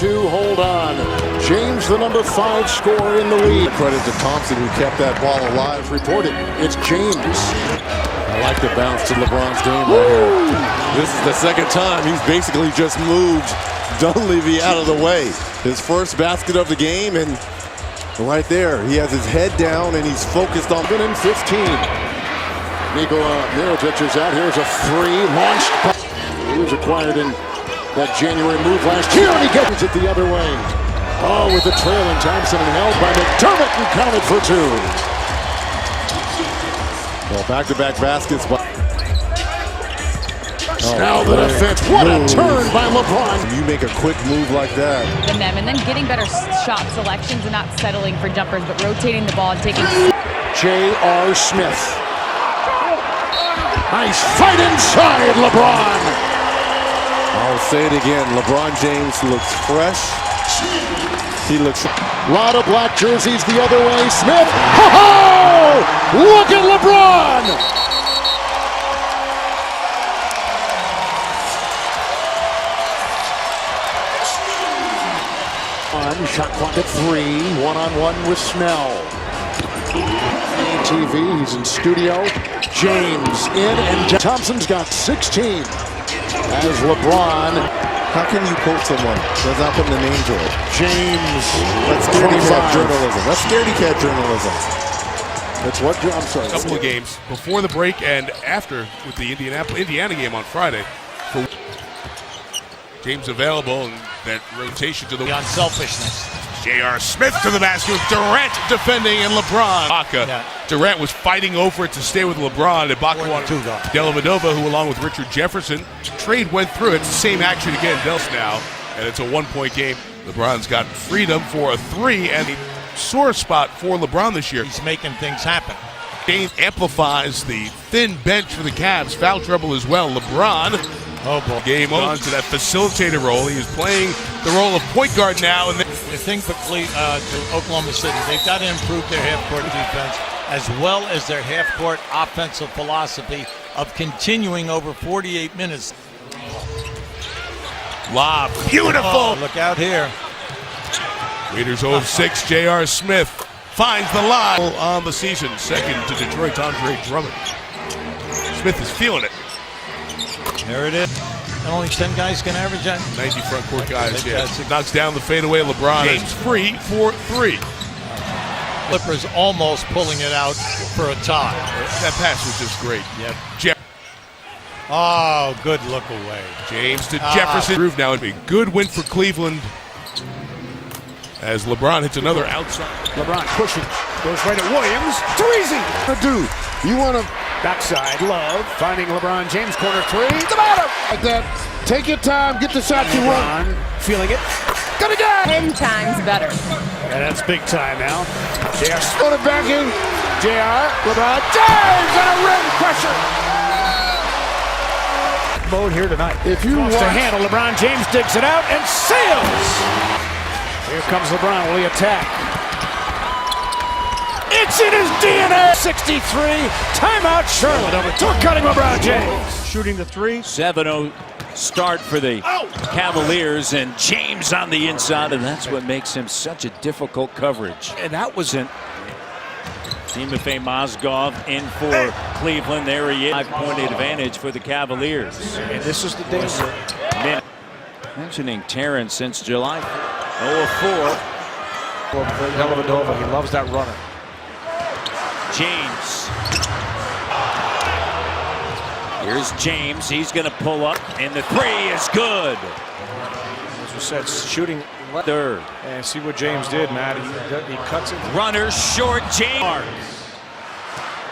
2, hold on. James, the number 5 scorer in the lead. Credit to Thompson, who kept that ball alive. Reported, it's James. I like the bounce to LeBron's game right here. This is the second time he's basically just moved Dunleavy out of the way. His first basket of the game, and right there, he has his head down and he's focused on in 15. Nikola Mirotic is out. Here's a 3 launched. He was acquired in that January move last year, and he gets it the other way. Oh, with the trail in Thompson and held by McDermott and counted for 2. well, back-to-back baskets. Now the defense. What a turn by LeBron. You make a quick move like that. And then getting better shot selections and not settling for jumpers, but rotating the ball and taking. J.R. Smith. Nice fight inside LeBron. I'll say it again. LeBron James looks fresh. He looks. A lot of black jerseys the other way. Smith. Ho-ho! Look at LeBron. Shot clock at 3. One-on-one with Snell. TV. He's in studio. James in, and Thompson's got 16. As LeBron. How can you quote someone that's not putting a name to it? James. That's scaredy cat journalism. That's scaredy cat journalism. That's what, I'm sorry. A couple of games before the break and after with the Indiana game on Friday. For James available and that rotation to the unselfishness. J.R. Smith to the basket with Durant defending and LeBron. Durant was fighting over it to stay with LeBron. Ibaka wanted Dellavedova, who along with Richard Jefferson, trade went through. It's the same action again. Dels now, and it's a 1-point game. LeBron's got freedom for a 3, and the sore spot for LeBron this year. He's making things happen. James amplifies the thin bench for the Cavs. Foul trouble as well. LeBron. Oh boy. Game on to that facilitator role. He is playing the role of point guard now. And the thing for to Oklahoma City, they've got to improve their half-court defense as well as their half-court offensive philosophy of continuing over 48 minutes. Lob. Beautiful. Oh, look out here. Raiders 0-6. J.R. Smith finds the line on the season. Second to Detroit's Andre Drummond. Smith is feeling it. There it is. And only 10 guys can average that. 90 front court guys, yeah. Knocks down the fadeaway. LeBron. James free for 3. Clippers almost pulling it out for a tie. That pass was just great. Yep. Oh, good look away. James to Jefferson. Prove now it'd be a good win for Cleveland as LeBron hits another outside. LeBron pushing. Goes right at Williams. Too easy. Dude, you want to backside. Love finding LeBron James, corner 3. The bottom. Like that. Take your time. Get the shot you want. Feeling it. Gonna get 10 times better. And that's big time now. JR split it back in. JR. LeBron James and a rim crusher. Mode here tonight. If you want to handle, LeBron James digs it out and sails. Here comes LeBron. Will he attack? It's in his DNA. 63. Timeout. Charlotte over to cutting LeBron James. Shooting the 3. 7-0 start for the Cavaliers, and James on the inside, and that's what makes him such a difficult coverage. And that wasn't Timofey Mozgov in for Cleveland. There he is. 5-point advantage for the Cavaliers. And this is the day. Mentioning Terrence since July 0-4. Dellavedova, he loves that runner. James. Here's James. He's going to pull up, and the 3 is good. As we said, shooting third. And see what James did, Matt. He cuts it. Runner short. James.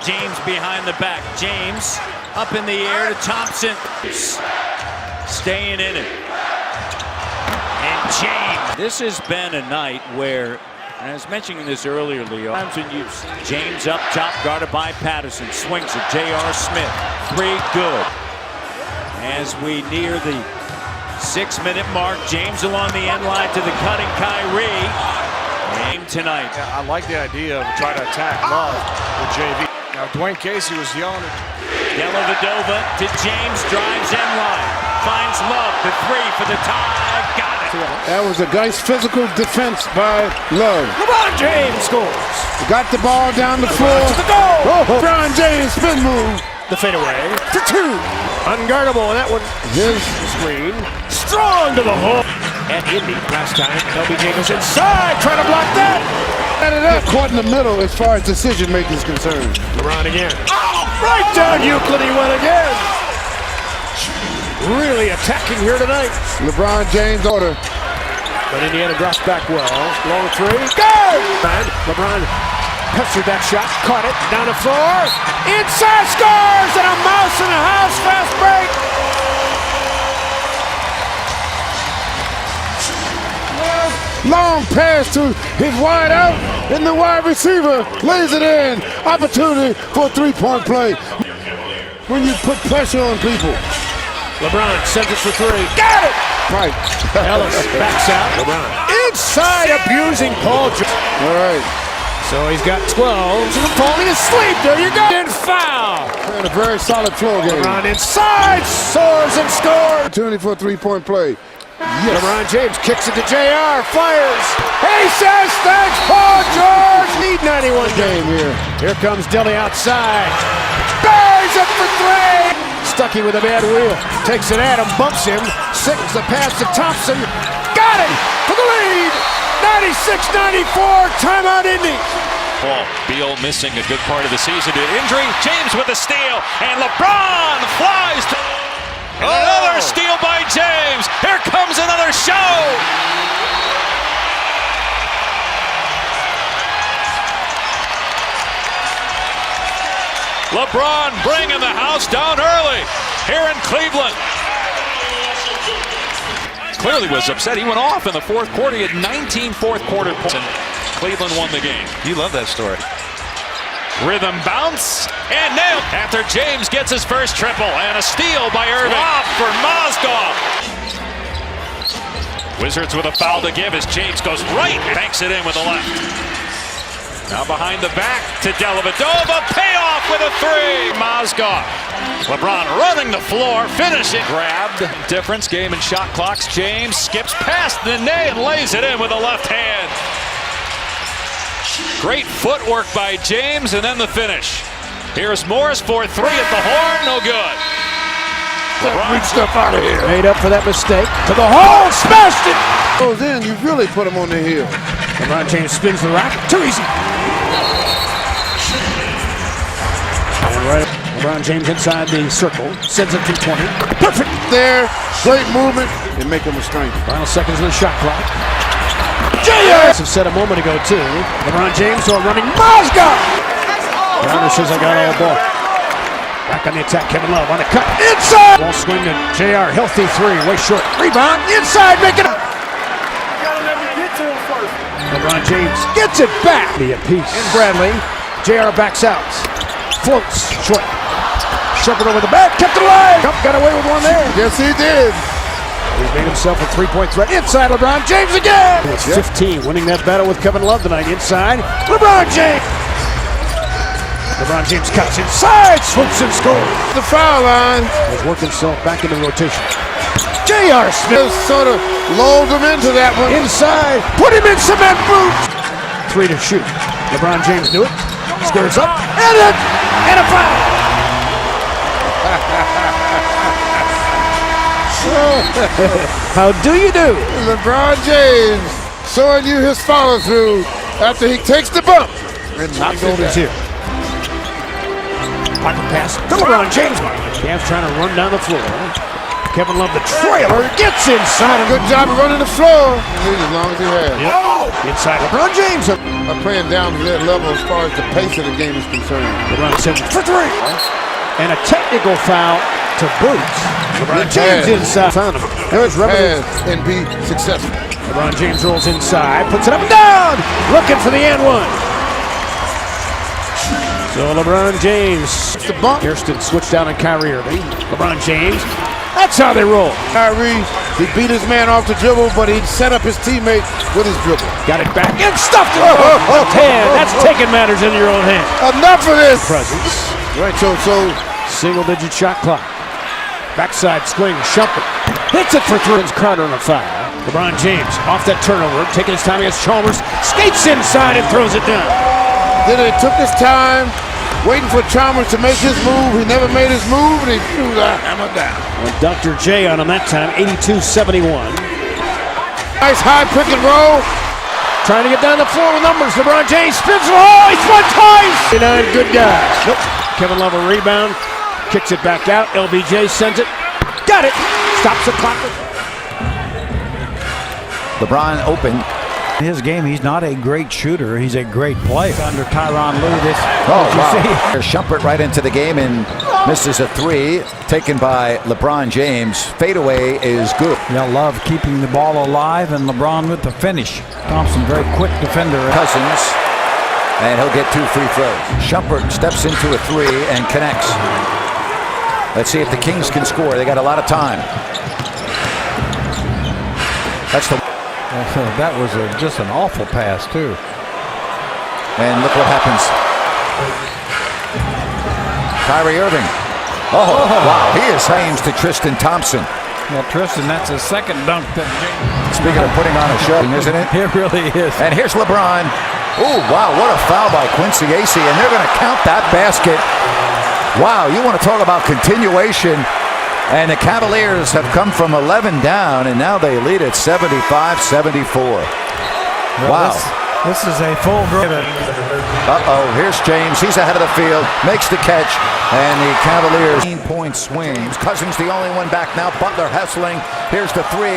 James behind the back. James up in the air to Thompson. Staying in it. And James. This has been a night where, and I was mentioning this earlier, Leo, James up top, guarded by Patterson. Swings it. J.R. Smith. 3 good. As we near the 6-minute mark, James along the end line to the cutting Kyrie. Game tonight. Yeah, I like the idea of trying to attack Love with JV. Now Dwayne Casey was yelling at Dellavedova to James, drives end line. Finds Love, the 3 for the tie. Got it. That was a nice physical defense by Love. LeBron James scores. Got the ball down the floor. To the goal. LeBron James spin move. The fadeaway for two. Unguardable on that one. His Screen. Strong to the hole. And Indy last time. LBJ goes inside. Trying to block that. got it up. Caught in the middle as far as decision making is concerned. LeBron again. Oh, right down Euclid he went again. Really attacking here tonight. LeBron James order. But Indiana drops back well. Long three. Good! LeBron pestered that shot. Caught it. Down the floor. Inside scores! And a mouse in the house. Fast break. Long pass to his wide out. And the wide receiver lays it in. Opportunity for a three-point play. When you put pressure on people. LeBron sends it for three. Got it! Right. Ellis backs out. LeBron inside abusing Paul George. All right. So he's got 12. Falling asleep. There you go. And foul. And a very solid floor game. LeBron inside. Soars and scores. Opportunity for a three-point play. Yes. LeBron James kicks it to JR. Fires. He says thanks, Paul George. Lead 91 Game here. Here comes Dilly outside. Buries it for three. Stuckey with a bad wheel. Takes it at him, bumps him. Sickles the pass to Thompson. Got it for the lead. 96-94. Timeout Indy. Ball. Beal missing a good part of the season due to injury. James with the steal. And LeBron flies to... Another steal by James. Here comes another show. LeBron bringing the house down early here in Cleveland. Clearly was upset. He went off in the fourth quarter. He had 19 fourth quarter points, and Cleveland won the game. You love that story. Rhythm bounce and nailed after James gets his first triple and a steal by Irving. Lob for Mozgov. Wizards with a foul to give as James goes right, banks it in with the left. Now behind the back to Dellavedova, payoff with a three. Mozgov. LeBron running the floor, finishing. Grabbed, difference, game and shot clocks. James skips past Nene and lays it in with the left hand. Great footwork by James, and then the finish. Here's Morris for three at the horn, no good. LeBron stuff out of here. Made up for that mistake. To the hole, smashed it. Goes in, you really put him on the heel. LeBron James spins the rack. Too easy. And right, LeBron James inside the circle. Sends it through 20. Perfect. There, great movement, and make him a strength. Final seconds on the shot clock. JR! Have said a moment ago, too. LeBron James still running. Mozgov! Rounder says I got all ball. Back on the attack, Kevin Love on the cut. Inside! Ball swing to JR. Healthy three. Way short. Rebound. Inside. Make it up. LeBron James gets it back. Be a piece. And Bradley. JR backs out. Floats. Short. Shepherd over the back. Kept it alive. Got away with one there. Yes, he did. He's made himself a three-point threat. Inside LeBron James again. It's 15, winning that battle with Kevin Love tonight. Inside LeBron James. LeBron James cuts inside, swoops and scores. The foul line. He's worked himself back into rotation. J.R. Smith Just sort of lulled him into that one. inside, put him in cement boots. Three to shoot. LeBron James knew it. Squares up, and a foul. How do you do? LeBron James showing you his follow-through after he takes the bump. Not Golden's here. Pocket pass to LeBron James. Cavs trying to run down the floor. Kevin Love, the trailer, gets inside. Good job of running the floor. As long as he has. Yep. Inside LeBron James. I'm playing down to that level as far as the pace of the game is concerned. LeBron sends it for three. And a technical foul to Boots. LeBron James inside. Found him. There's Revenue. And be successful. LeBron James rolls inside, puts it up and down. Looking for the and one. So LeBron James. The bump. Kirsten switched out on Kyrie Irving. LeBron James. That's how they roll. Kyrie, he beat his man off the dribble, but he set up his teammate with his dribble. Got it back and stuffed it. That's taking matters into your own hand. Enough of this. Presence. Right, so Single-digit shot clock. Backside swing, Shumpert. Hits it for three. Carter on a foul. LeBron James off that turnover, taking his time against Chalmers, skates inside and throws it down. Then he took his time, waiting for Chalmers to make his move. He never made his move, and he threw the hammer down. And Dr. J on him that time, 82-71. Nice high pick and roll. Trying to get down the floor with numbers. LeBron James spins it. Oh, he's won twice. 9 good guys. Nope. Kevin Love a rebound. Kicks it back out. LBJ sends it. Got it. Stops the clock. LeBron open. His game, he's not a great shooter. He's a great player. Under Tyronn Lue, this. Oh, wow. There's Shumpert right into the game and misses a 3 taken by LeBron James. Fadeaway is good. Yeah, Love keeping the ball alive and LeBron with the finish. Thompson, very quick defender. Cousins, and he'll get 2 free throws. Shumpert steps into a 3 and connects. Let's see if the Kings can score. They got a lot of time. That's the. That was just an awful pass, too. And look what happens. Kyrie Irving. Oh, wow. He is James to Tristan Thompson. Yeah, Tristan, that's his second dunk. Speaking of putting on a show, isn't it? It really is. And here's LeBron. Oh, wow. What a foul by Quincy Acey. And they're going to count that basket. Wow. You want to talk about continuation. And the Cavaliers have come from 11 down, and now they lead at 75-74. Wow. This is a full grip. Uh-oh, here's James. He's ahead of the field, makes the catch, and the Cavaliers 18-point swings. Cousins the only one back now. Butler hustling. Here's the 3.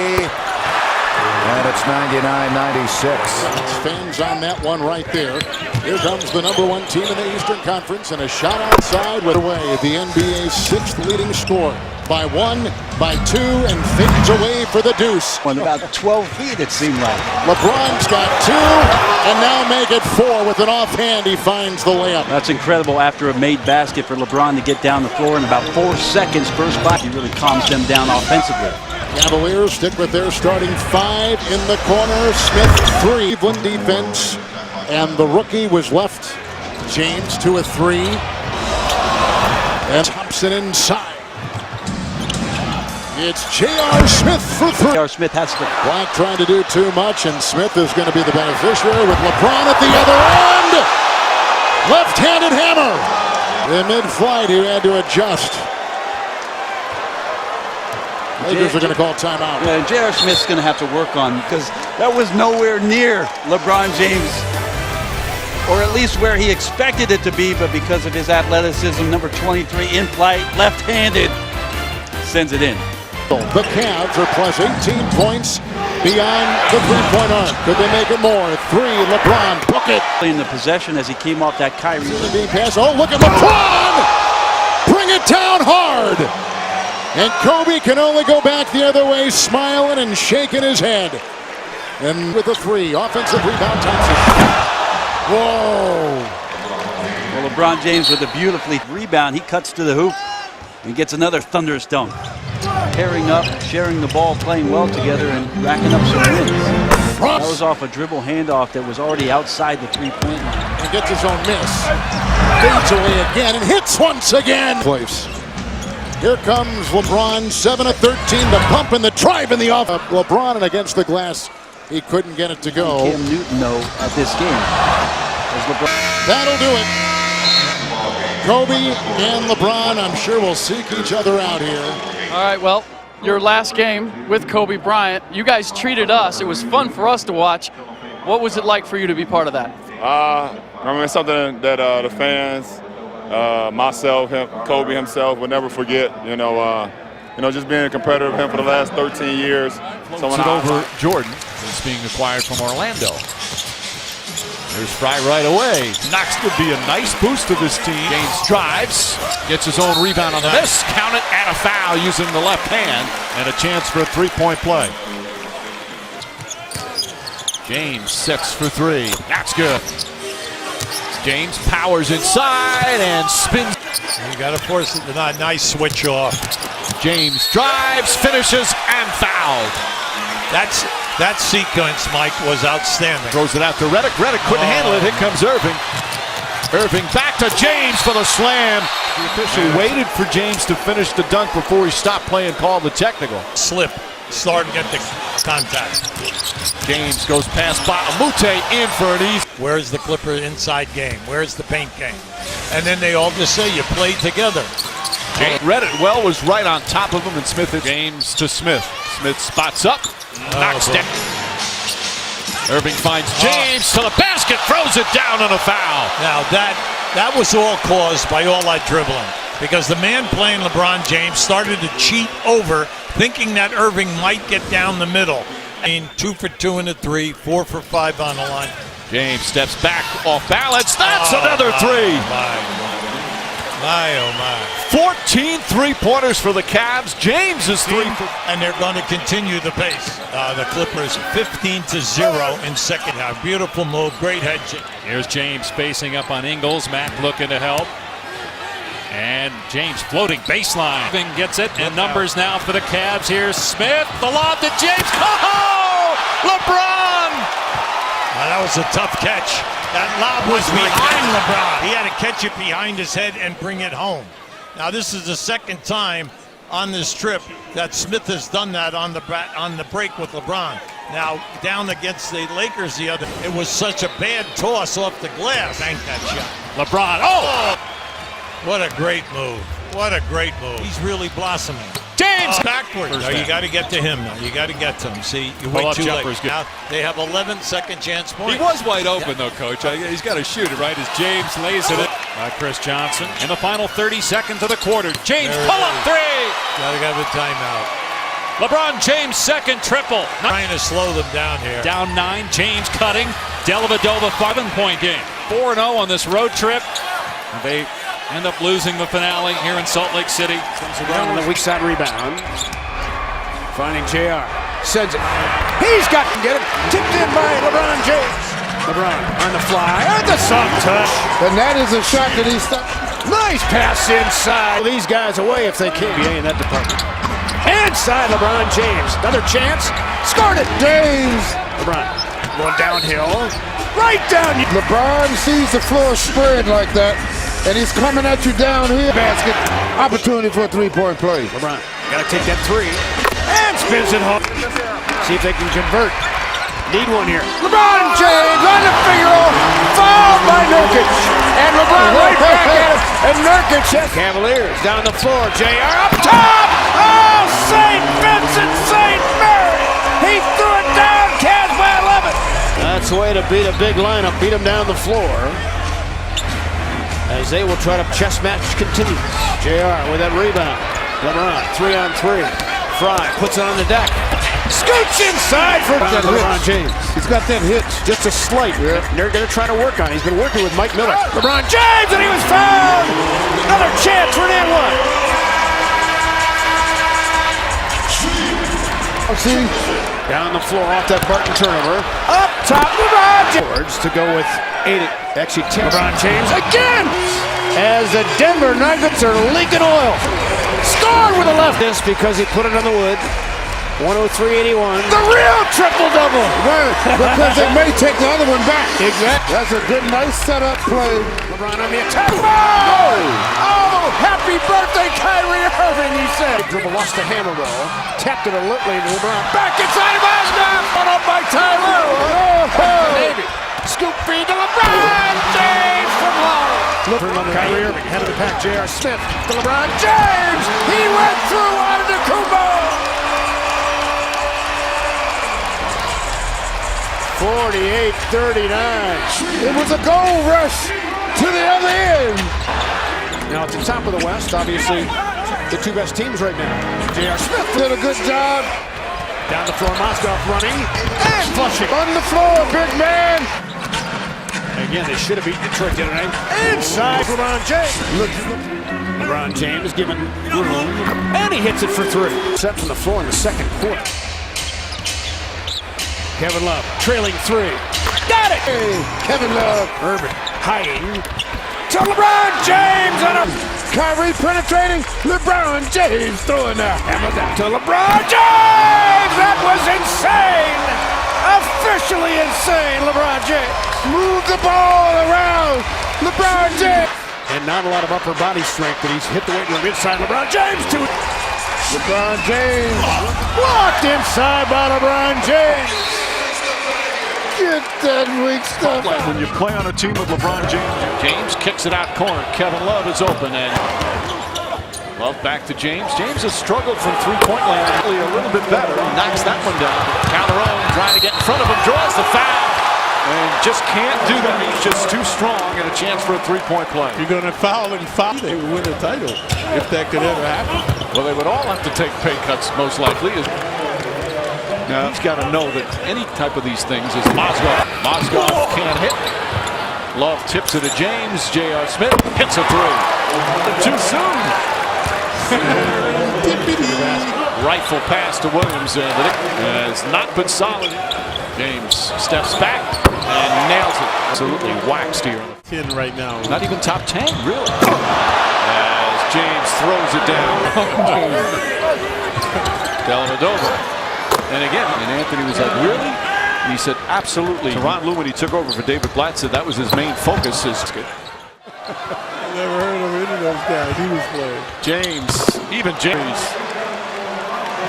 And it's 99-96. Fans on that one right there. Here comes the #1 team in the Eastern Conference, and a shot outside with away the NBA's 6th leading scorer. By 1, by 2, and fades away for the deuce. On about 12 feet, it seemed like. LeBron's got 2, and now make it 4 with an offhand. He finds the layup. That's incredible after a made basket for LeBron to get down the floor in about 4 seconds. First spot, he really calms them down offensively. Cavaliers stick with their starting 5 in the corner. Smith 3. Cleveland defense, and the rookie was left. James to a 3, and Thompson inside. It's J.R. Smith for 3. J.R. Smith has to. Black trying to do too much, and Smith is going to be the beneficiary with LeBron at the other end. Left-handed hammer. In mid-flight, he had to adjust. Lakers are going to call timeout. Yeah, J.R. Smith's going to have to work on, because that was nowhere near LeBron James, or at least where he expected it to be, but because of his athleticism, number 23 in flight, left-handed, sends it in. The Cavs are plus 18 points beyond the three-point arc. Could they make it more? 3, LeBron, book it. In the possession as he came off that Kyrie. Pass. Oh, look at LeBron! Bring it down hard! And Kobe can only go back the other way, smiling and shaking his head. And with a 3, offensive rebound, Thompson. Whoa! Well, LeBron James with a beautifully rebound. He cuts to the hoop and gets another thunderous dunk. Pairing up, sharing the ball, playing well together, and racking up some wins. That was off a dribble handoff that was already outside the three-point line. He gets his own miss. Fades away again and hits once again. Place. Here comes LeBron, 7 of 13. The pump and the drive in the off. LeBron and against the glass. He couldn't get it to go. Cam Newton, though, at this game. That'll do it. Kobe and LeBron, I'm sure will seek each other out here. All right, well, your last game with Kobe Bryant, you guys treated us. It was fun for us to watch. What was it like for you to be part of that? I mean, it's something that the fans, myself, Kobe himself would never forget. You know, just being a competitor with him for the last 13 years. Floats it over Jordan, who's being acquired from Orlando. There's Fry right away. Knox would be a nice boost to this team. James drives, gets his own rebound on the miss. Count it, and a foul using the left hand, and a chance for a three-point play. James sets for 3. That's good. James powers inside and spins. You got to force it. A nice switch off. James drives, finishes, and fouled. That sequence, Mike, was outstanding. Throws it out to Redick. Redick couldn't handle it. Here comes Irving. Irving back to James for the slam. The official waited for James to finish the dunk before he stopped playing, called the technical. Slip. Starting to get the contact. James goes past Mute in for an easy. Where's the Clipper inside game? Where's the paint game? And then they all just say you played together. Read it well, was right on top of him, and Smith hits James to Smith. Smith spots up, knocks down. Irving finds James to the basket, throws it down on a foul. Now that was all caused by all that dribbling, because the man playing LeBron James started to cheat over, thinking that Irving might get down the middle. I mean, 2 for 2 in the 3, 4 for 5 on the line. James steps back off balance. That's another 3. My, oh my. 14 three-pointers for the Cavs. James is 3. And they're going to continue the pace. The Clippers 15-0 in second half. Beautiful move, great head. Here's James facing up on Ingles. Mack looking to help. And James floating baseline. Irving gets it, and numbers now for the Cavs. Here's Smith. The lob to James. Oh! LeBron! That was a tough catch. That lob was behind LeBron. He had to catch it behind his head and bring it home. Now this is the second time on this trip that Smith has done that on the break with LeBron. Now down against the Lakers it was such a bad toss off the glass. Thank that shot. LeBron. Oh! What a great move. What a great move. He's really blossoming. James! Backwards. No, you got to get to him now. You got to get to him. See, you wait too late. Now they have 11 second chance points. He was wide open though, Coach. He's got to shoot it right as James lays it by Chris Johnson. In the final 30 seconds of the quarter, James pull-up 3! Got to have a timeout. LeBron James second triple. Trying to slow them down here. Down 9, James cutting. Dellavedova 7-point game. 4-0 on this road trip. They end up losing the finale here in Salt Lake City. Comes around on the weak side rebound. Finding JR. Sends it. He's got to get it. Tipped in by LeBron James. LeBron on the fly. And the soft touch. And that is a shot that he stopped. Nice pass inside. These guys away if they can. NBA in that department. Inside LeBron James. Another chance. Scored it. James. LeBron going downhill. Right down. LeBron sees the floor spread like that, and he's coming at you down here. Basket. Opportunity for a three-point play. LeBron got to take that 3. And spins it home. See if they can convert. Need one here. LeBron James on the finger. Fouled by Nurkic. And LeBron right back at him. And Nurkic. Cavaliers down the floor. JR up top. Oh, St. Vincent St. Mary. He threw it down. Cavs by 11. That's the way to beat a big lineup. Beat him down the floor. As they will try to chess match continues. JR with that rebound. LeBron 3-on-3. Fry puts it on the deck. Scoots inside for LeBron James. He's got that hitch. Just a slight. They're going to try to work on it. He's been working with Mike Miller. LeBron James, and he was fouled. Another chance for an and-one. See? Down the floor off that Barton turnover. Up top, LeBron James. To go with 8. Actually, 10. LeBron James again. As the Denver Nuggets are leaking oil. Scored with the left. This because he put it on the wood. 103-81. The real triple-double. Right, because they may take the other one back. Exactly. That's a good, nice setup play. LeBron on the attack. Oh, happy birthday, Kyrie Irving, he said. Dribble lost the hammer, though. Tapped it a little late. LeBron back inside of Oscar. Put up by Tyler. Maybe. Scoop feed to LeBron James from long. Kyrie Irving, head of the pack. J.R. Smith to LeBron James. He went through Antetokounmpo. 48-39. It was a goal rush to the other end. Now at the top of the West, obviously, the 2 best teams right now. J.R. Smith did a good job. Down the floor, Mozgov running and flushing. On the floor, big man. Again, they should have beaten Detroit the other night. Inside LeBron James. LeBron James given room, and he hits it for 3. Set from the floor in the second quarter. Kevin Love trailing 3. Got it! Hey, Kevin Love. Irving hiding to LeBron James on a Kyrie penetrating. LeBron James throwing that hammer down to LeBron James. That was insane. Officially insane, LeBron James. Move the ball around. LeBron James. And not a lot of upper body strength, but he's hit the weight room inside LeBron James. LeBron James. Blocked inside by LeBron James. Get that weak stuff. When you play on a team with LeBron James. James kicks it out corner. Kevin Love is open and Love back to James. James has struggled from three-point land a little bit better. He knocks that one down. Calderon trying to get in front of him, draws the foul. And just can't do that. He's just too strong and a chance for a three-point play. You're going to foul and foul. They would win the title if that could ever happen. Well, they would all have to take pay cuts, most likely. Now, he's got to know that any type of these things is Mozgov. Mozgov can't hit. Love tips it to James. J.R. Smith hits a three. Too soon. Rifle pass to Williams. Has not been solid. James steps back and nails it. Absolutely waxed here. 10 right now. Not even top 10, really. As James throws it down. Dellavedova. And again, and Anthony was like, really? And he said, absolutely. Ron Lou, when he took over for David Blatt, said that was his main focus. Good. I never heard of any of those guys he was playing. James, even James.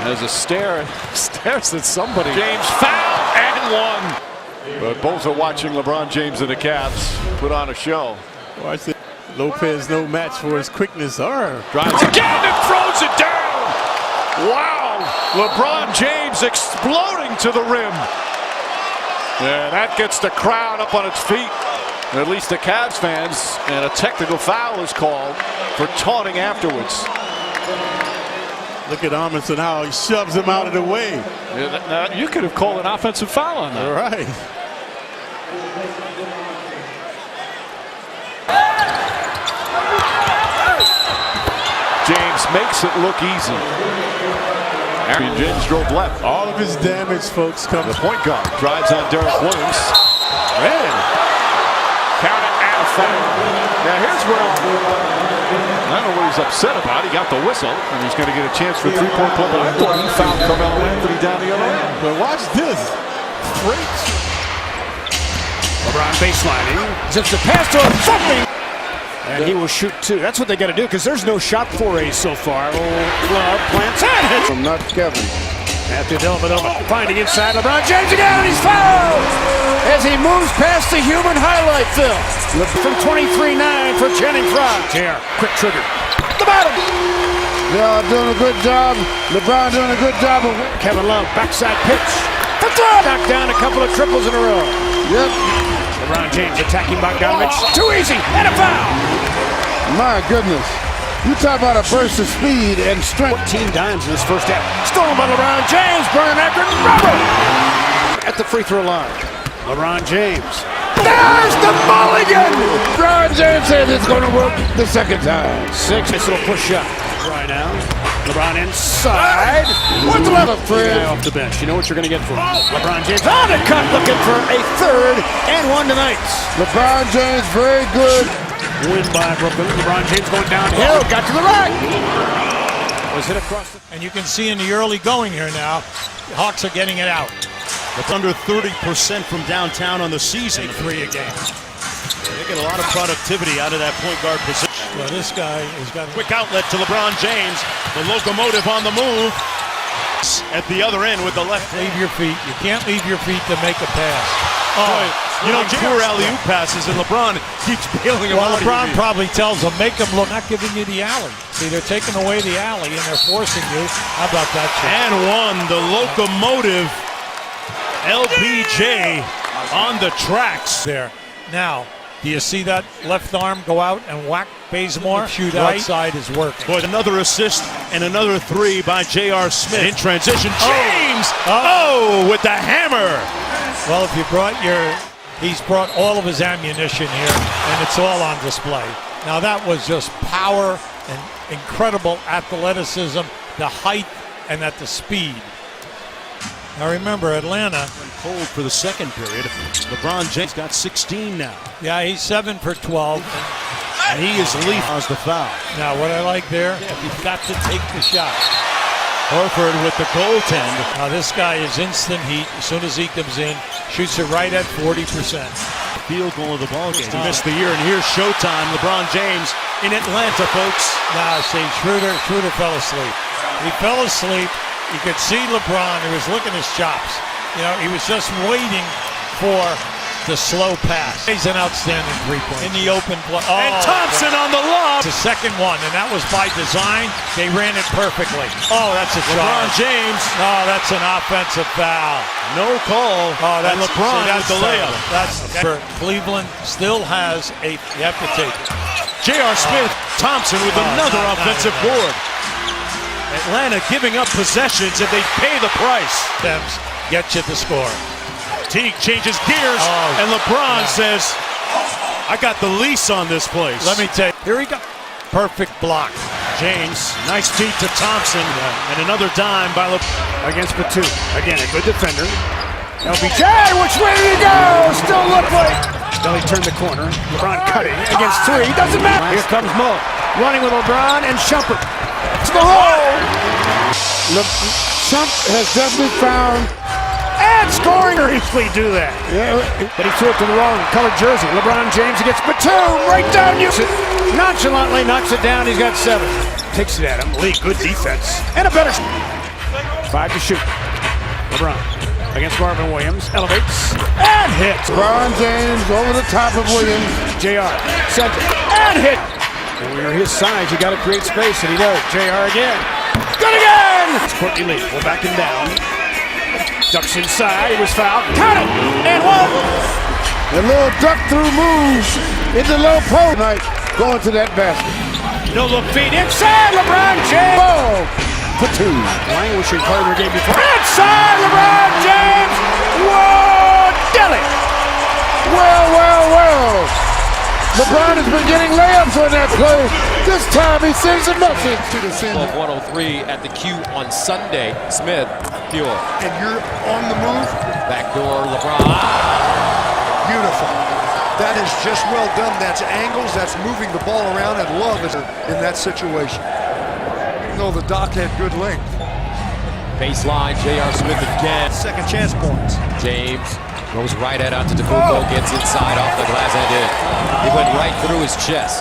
As a stares at somebody. James foul and one. But both are watching LeBron James and the Cavs put on a show. Watch it. Lopez no match for his quickness. Drives again and throws it down. Wow. LeBron James exploding to the rim. And that gets the crowd up on its feet. At least the Cavs fans. And a technical foul is called for taunting afterwards. Look at Amundsen, how he shoves him out of the way. Yeah, you could have called an offensive foul on that. All right. James makes it look easy. Aaron James drove left. All of his damage, folks, come. The point guard drives on Derek Williams. And count it and a foul. Now here's where I don't know what he's upset about. He got the whistle, and he's going to get a chance for a three-point play. But I thought he fouled Carmelo Anthony down the other end. But watch this. Great. LeBron baselining. Zips the pass to him. Something. And he will shoot two. That's what they got to do because there's no shot forays so far. Love plants and hits. From not Kevin. After Dellavedova finding inside LeBron James again, and he's fouled as he moves past the human highlight film. From 23-9 for Channing Frye. Here, quick trigger. The bottom. They're doing a good job. LeBron doing a good job of Kevin Love, backside pitch. For throw. Knocked down a couple of triples in a row. Yep. LeBron James attacking Bogdanovich. Too easy, and a foul. My goodness. You talk about a burst of speed and strength. 14 dimes in this first half. Stolen by LeBron James. Brian Akron, Robert at the free throw line. LeBron James. There's the mulligan! LeBron James says it's going to work the second time. Nice little push shot. Right now. LeBron inside. What's the level? Fred off the bench. You know what you're going to get from him. LeBron James on the cut, looking for a third and one tonight. LeBron James very good. Win by Brooklyn. LeBron James going downhill. Got to the right. Was hit across the... And you can see in the early going here now, the Hawks are getting it out. It's under 30% from downtown on the season. 3 a game. They get a lot of productivity out of that point guard position. Well, this guy has got a quick outlet to LeBron James. The locomotive on the move. At the other end with the left. Leave your feet. You can't leave your feet to make a pass. You know, poor alley-oop passes, and LeBron keeps bailing him out. Well, LeBron probably tells them, make them look, not giving you the alley. See, they're taking away the alley, and they're forcing you. How about that? And one, the locomotive, LBJ on the tracks. There. Now, do you see that left arm go out and whack Bazemore? Shoot right. Outside is working. Boy, another assist and another three by J.R. Smith. In transition, James! With the hammer! Well, if you brought he's brought all of his ammunition here, and it's all on display. Now that was just power and incredible athleticism, the height, and at the speed. Now remember, Atlanta cold for the second period. LeBron James got 16 now. Yeah, he's 7 for 12. And he is leaf as the foul. Now what I like there, you've got to take the shot. Horford with the goaltend. Now this guy is instant heat. As soon as he comes in, shoots it right at 40%. Field goal of the ball game. He missed the year, and here's showtime. LeBron James in Atlanta, folks. Now see, Schroeder fell asleep. He fell asleep. You could see LeBron. He was licking his chops. You know, he was just waiting for the slow pass. He's an outstanding three-point. In the open play. Oh, and Thompson on the lob. The second one, and that was by design. They ran it perfectly. Oh, that's a LeBron charge. James. Oh, that's an offensive foul. No call. Oh, that's and LeBron that's with the layup. That's Cleveland still has a. You have to take it. J.R. Smith, Thompson with another offensive board. Atlanta giving up possessions and they pay the price. Thames get you the score. Teague changes gears, and LeBron says, I got the lease on this place. Let me take. Here he goes. Perfect block. James, nice feed to Thompson, and another dime by LeBron. Against Batum. Again, a good defender. LBJ, which way did he go? Still look like. Then he turned the corner. LeBron cutting against three. Doesn't matter. Here comes Mo. Running with LeBron and Shumpert. To the hole. Shump has definitely found. And scoring. Easily do that. Yeah. But he threw it to the wrong colored jersey. LeBron James against Batum. Right down. Nonchalantly knocks it down. He's got 7. Takes it at him. Lee, good defense. And a better. 5 to shoot. LeBron against Marvin Williams. Elevates. And hits. LeBron James over the top of Williams. JR. Center. And hit. And when you're his size, you got to create space, and he does. JR again. Good again. It's Courtney Lee. We'll back him down. Ducks inside. He was fouled. Count it. And 1. A little duck through move in the low post tonight. Going to that basket. No look feed inside. LeBron James. Ball for 2. Languishing part of their game before. Inside. LeBron James. Whoa. Dilly. Well. LeBron has been getting layups on that play. This time he sends a message to the center. 103 at the Q on Sunday. Smith, pure. And you're on the move. Backdoor LeBron. Beautiful. That is just well done. That's angles. That's moving the ball around. And Love is in that situation. Even though the Doc had good length. Baseline, J.R. Smith again. Second chance points. James goes right at Antetokounmpo, gets inside off the glass and in. He went right through his chest.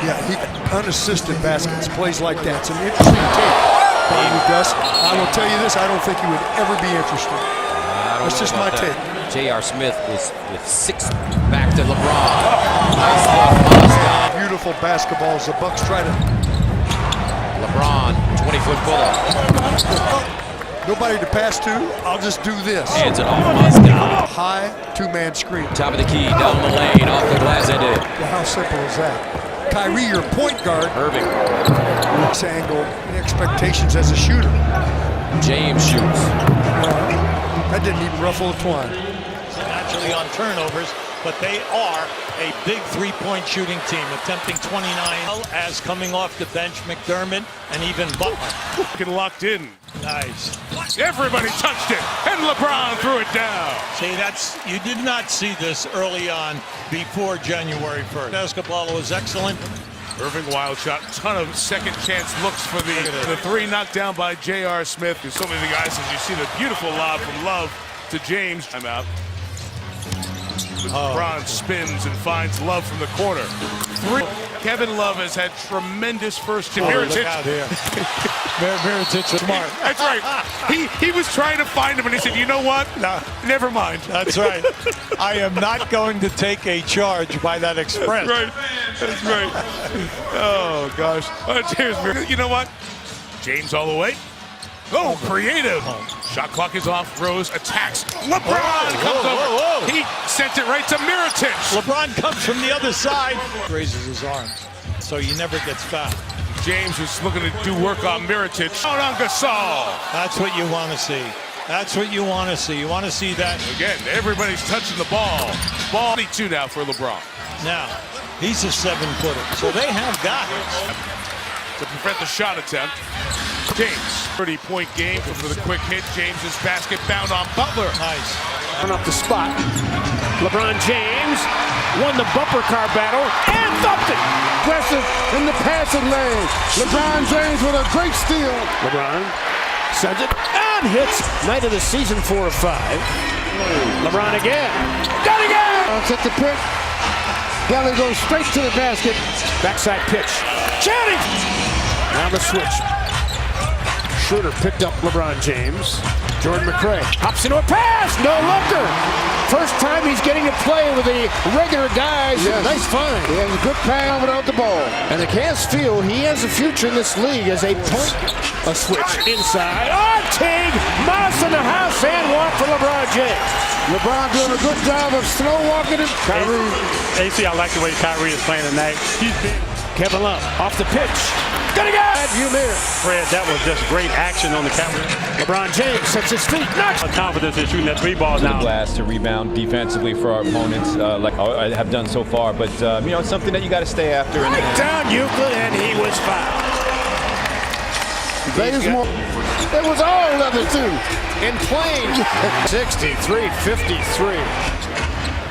Yeah, he unassisted baskets, plays like that. It's an interesting take. Gus, I will tell you this, I don't think he would ever be interested. That's just my take. J.R. Smith is with 6 back to LeBron. Nice look. Beautiful basketball as the Bucks try to. LeBron, 20-foot pull-up. Nobody to pass to, I'll just do this. Hands it off Mozgov. High 2-man screen. Top of the key, down the lane, off the glass and in. Well, how simple is that? Kyrie, your point guard. Irving. This angle, expectations as a shooter. James shoots. That didn't even ruffle a twine. Naturally on turnovers, but they are a big three-point shooting team, attempting 29 as coming off the bench, McDermott and even Butler. Getting locked in. Nice. Everybody touched it, and LeBron threw it down. See, you did not see this early on before January 1st. Basketball was excellent. Irving, wild shot, ton of second chance looks for the 3 knocked down by J.R. Smith. There's so many guys as you see the beautiful lob from Love to James. I'm out. LeBron spins and finds Love from the corner. 3. Kevin Love has had tremendous first chance. Look out here. Miritich was smart. That's right. He was trying to find him, and he said, you know what? No. Never mind. That's right. I am not going to take a charge by that express. Right. That's right. Oh, gosh. Cheers. You know what? James all the way. Oh, creative. Shot clock is off. Rose attacks. LeBron comes over. He sent it right to Miritich. LeBron comes from the other side. Raises his arms, so he never gets fouled. James was looking to do work on Miritich. Out on Gasol. That's what you want to see. That's what you want to see. You want to see that. Again, everybody's touching the ball. Ball 22 now for LeBron. Now, he's a 7-footer, so they have guys. To prevent the shot attempt. James, 30-point game for the quick hit. James's basket bound on Butler. Nice. Run up the spot. LeBron James won the bumper car battle and thumped it. Aggressive in the passing lane. LeBron James with a great steal. LeBron sends it and hits. Night of the season 4 of 5. LeBron again. Got it again. Set the pick. Belly goes straight to the basket. Backside pitch. Channing. Now the switch. Schroeder picked up LeBron James. Jordan McRae hops into a pass. No looker. First time he's getting to play with the regular guys. Yes. Nice find. He has a good pound without the ball. And the Cavs feel he has a future in this league as a point. A switch inside. Oh, Teague! Mouse in the house and one for LeBron James. LeBron doing a good job of slow walking him. Kyrie. AC, I like the way Kyrie is playing tonight. He's been. Kevin Love off the pitch. Gonna go! Fred, that was just great action on the camera. LeBron James sets his feet. Knocks. Confidence in shooting that three balls now. Glass to rebound defensively for our opponents, like I have done so far. But you know, it's something that you got to stay after. Right down Euclid, and he was fouled. It was all leather too. In plane. 63-53.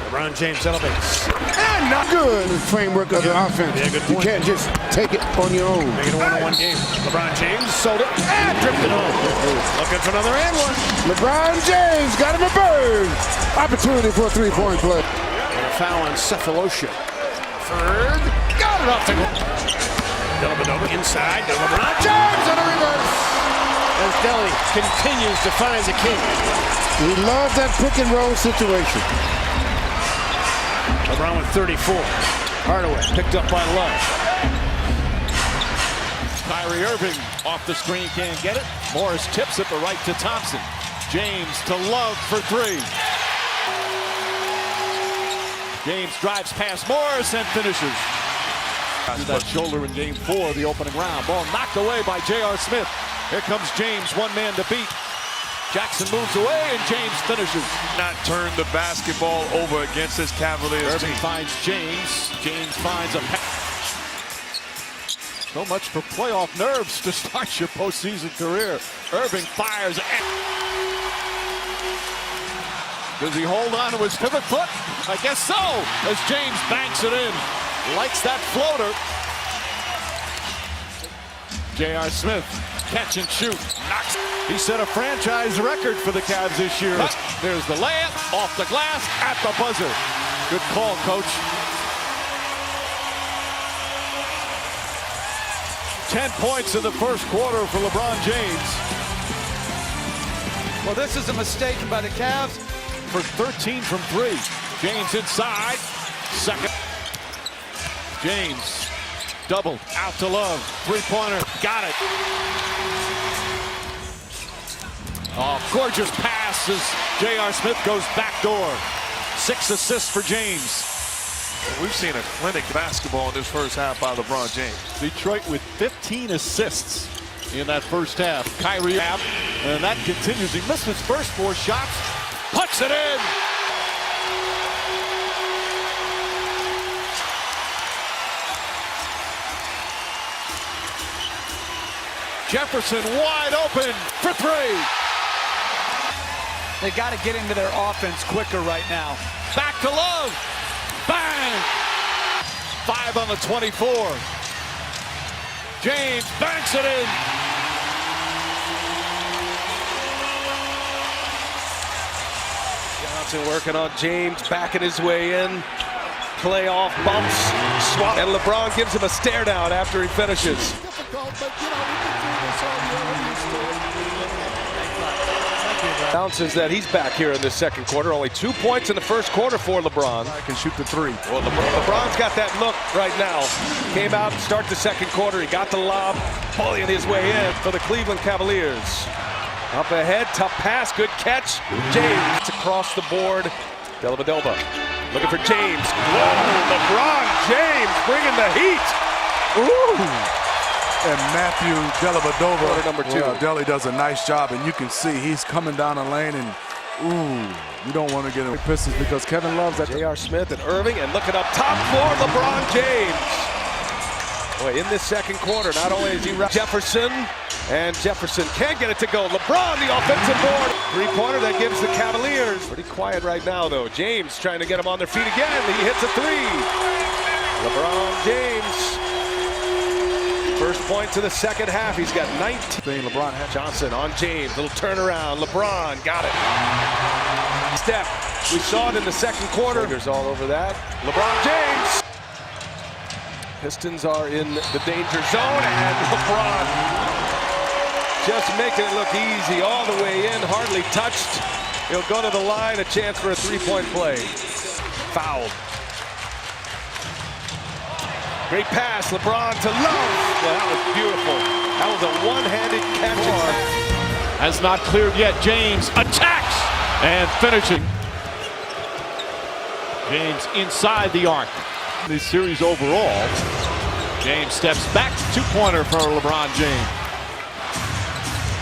LeBron James elevates. And not good in the framework of the offense. Yeah, good You point. can't just take it on your own. Make it a one-on-one game. LeBron James sold it and drifted home. Looking for another and one. LeBron James got him a bird. Opportunity for a three-point play. And a foul on Cephalosha. Third. Got it off the goal. Dellavedova inside. LeBron James on a reverse. As Delly continues to find the king. We love that pick and roll situation. LeBron with 34. Hardaway picked up by Love. Kyrie Irving off the screen, can't get it. Morris tips it, but right to Thompson. James to Love for three. James drives past Morris and finishes. That shoulder in game 4 of the opening round. Ball knocked away by J.R. Smith. Here comes James, one man to beat. Jackson moves away and James finishes. Not turn the basketball over against this Cavaliers Irving team. finds James. James finds a pass. So much for playoff nerves to start your postseason career. Irving fires. Does he hold on to his pivot foot? I guess so, as James banks it in. Likes that floater. J.R. Smith, catch and shoot. Knocks. He set a franchise record for the Cavs this year. There's the layup, off the glass, at the buzzer. Good call, coach. 10 points in the first quarter for LeBron James. Well, this is a mistake by the Cavs. For 13 from 3. James inside. Second. James. Double. Out to Love. Three-pointer. Got it. Oh, gorgeous pass as J.R. Smith goes backdoor. 6 assists for James. We've seen a clinic basketball in this first half by LeBron James. Detroit with 15 assists in that first half. Kyrie out, and that continues. He missed his first 4 shots. Puts it in. Jefferson wide open for 3. They got to get into their offense quicker right now. Back to Love. Bang! 5 on the 24. James banks it in. Johnson working on James, backing his way in. Playoff bumps, swap, and LeBron gives him a stare down after he finishes. Announces that he's back here in the second quarter. Only 2 points in the first quarter for LeBron. I can shoot the 3. Well, LeBron's got that look right now. Came out and start the second quarter. He got the lob, bullying his way in for the Cleveland Cavaliers. Up ahead, tough pass, good catch. James across the board. Dellavedova looking for James. Whoa, LeBron James bringing the heat. Ooh. And Matthew Dellavedova, number 2. Delly does a nice job, and you can see he's coming down the lane, and you don't want to get him Pistons because Kevin Love's at J.R. Smith and Irving, and looking up top floor, LeBron James. Boy, in this second quarter, not only is he Jefferson, and Jefferson can't get it to go. LeBron, the offensive board. Three-pointer that gives the Cavaliers. Pretty quiet right now, though. James trying to get him on their feet again. He hits a 3. LeBron James. First point to the second half. He's got 19. LeBron had Johnson on James. Little turnaround. LeBron got it. Step. We saw it in the second quarter. Fingers all over that. LeBron James. Pistons are in the danger zone, and LeBron just making it look easy all the way in, hardly touched. He'll go to the line, a chance for a three-point play. Fouled. Great pass, LeBron to Love. Well, that was beautiful. That was a one-handed catch. Has not cleared yet. James attacks and finishing. James inside the arc. This series overall. James steps back. Two-pointer for LeBron James.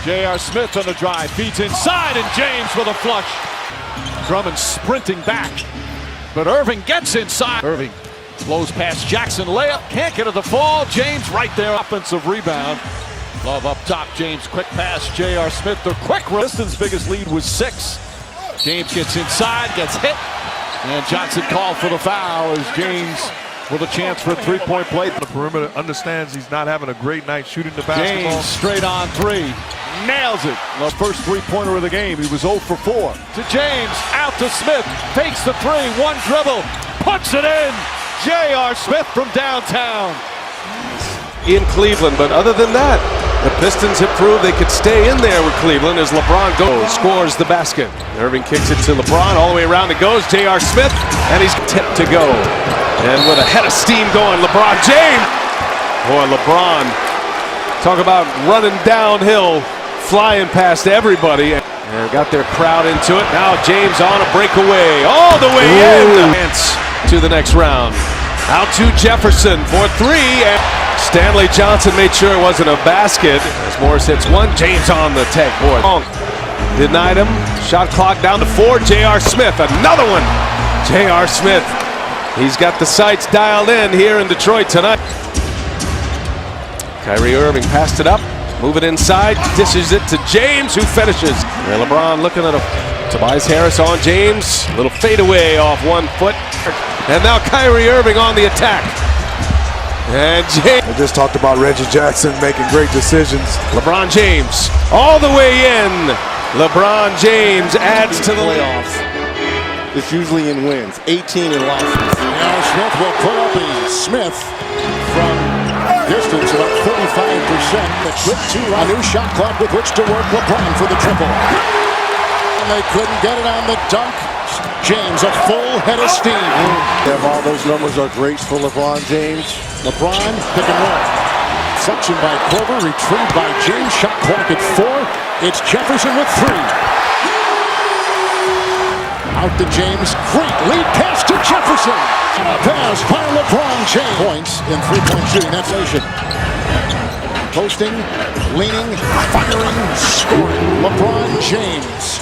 J.R. Smith on the drive. Feeds inside, and James with a flush. Drummond sprinting back. But Irving gets inside. Irving blows past Jackson. Layup. Can't get to the fall. James right there. Offensive rebound. Love up top. James quick pass. J.R. Smith. Their quick Pistons' biggest lead was 6. James gets inside. Gets hit. And Johnson called for the foul as James with a chance for a three-point play. The perimeter understands he's not having a great night shooting the basketball. James straight on 3. Nails it. The first three-pointer of the game. He was 0 for 4. To James. Out to Smith. Fakes the 3. One dribble. Puts it in. J.R. Smith from downtown. In Cleveland, but other than that, the Pistons have proved they could stay in there with Cleveland as LeBron goes, scores the basket. Irving kicks it to LeBron, all the way around it goes. J.R. Smith, and he's tipped to go. And with a head of steam going, LeBron James. Boy, LeBron, talk about running downhill, flying past everybody. And got their crowd into it. Now James on a breakaway, all the way in. Chance to the next round. Out to Jefferson for 3, and Stanley Johnson made sure it wasn't a basket. As Morris hits 1, James on the tech. Boy, denied him. Shot clock down to 4. J.R. Smith, another one. J.R. Smith, he's got the sights dialed in here in Detroit tonight. Kyrie Irving passed it up, move it inside, dishes it to James, who finishes. And LeBron looking at Tobias Harris on James, little fadeaway off 1 foot. And now Kyrie Irving on the attack. And James. I just talked about Reggie Jackson making great decisions. LeBron James all the way in. LeBron James adds to the playoffs. It's usually in wins, 18 in losses. Now Smith will put up a Smith from distance about 35%. The quick 2 a new shot clock with which to work. LeBron for the triple. And they couldn't get it on the dunk. James, a full head of steam. All those numbers are great for LeBron James. LeBron, pick and roll. Suction by Korver, retrieved by James. Shot clock at 4. It's Jefferson with 3. Out to James. Great lead pass to Jefferson. Pass by LeBron James. Points in three-point shooting. That's nation. Posting, leaning, firing, scoring. LeBron James.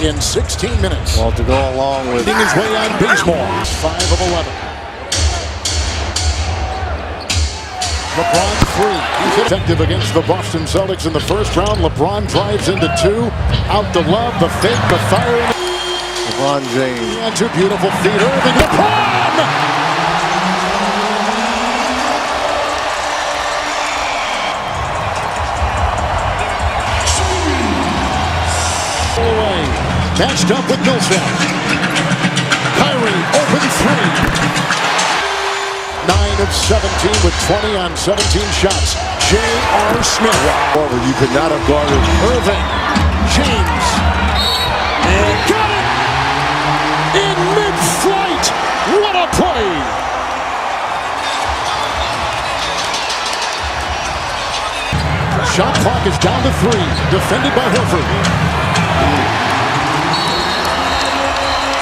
In 16 minutes. Well, to go along with his way on Bazemore. 5 of 11. LeBron 3. He's effective against the Boston Celtics in the first round. LeBron drives into 2. Out to Love. The fake, the fire. LeBron James. And 2 beautiful feet. Irving. LeBron! Matched up with Millsap. Kyrie, open 3. 9 of 17 with 20 on 17 shots. J.R. Smith. Wow. You could not have guarded Irving. James. And got it! In mid-flight. What a play! Shot clock is down to 3. Defended by Horford.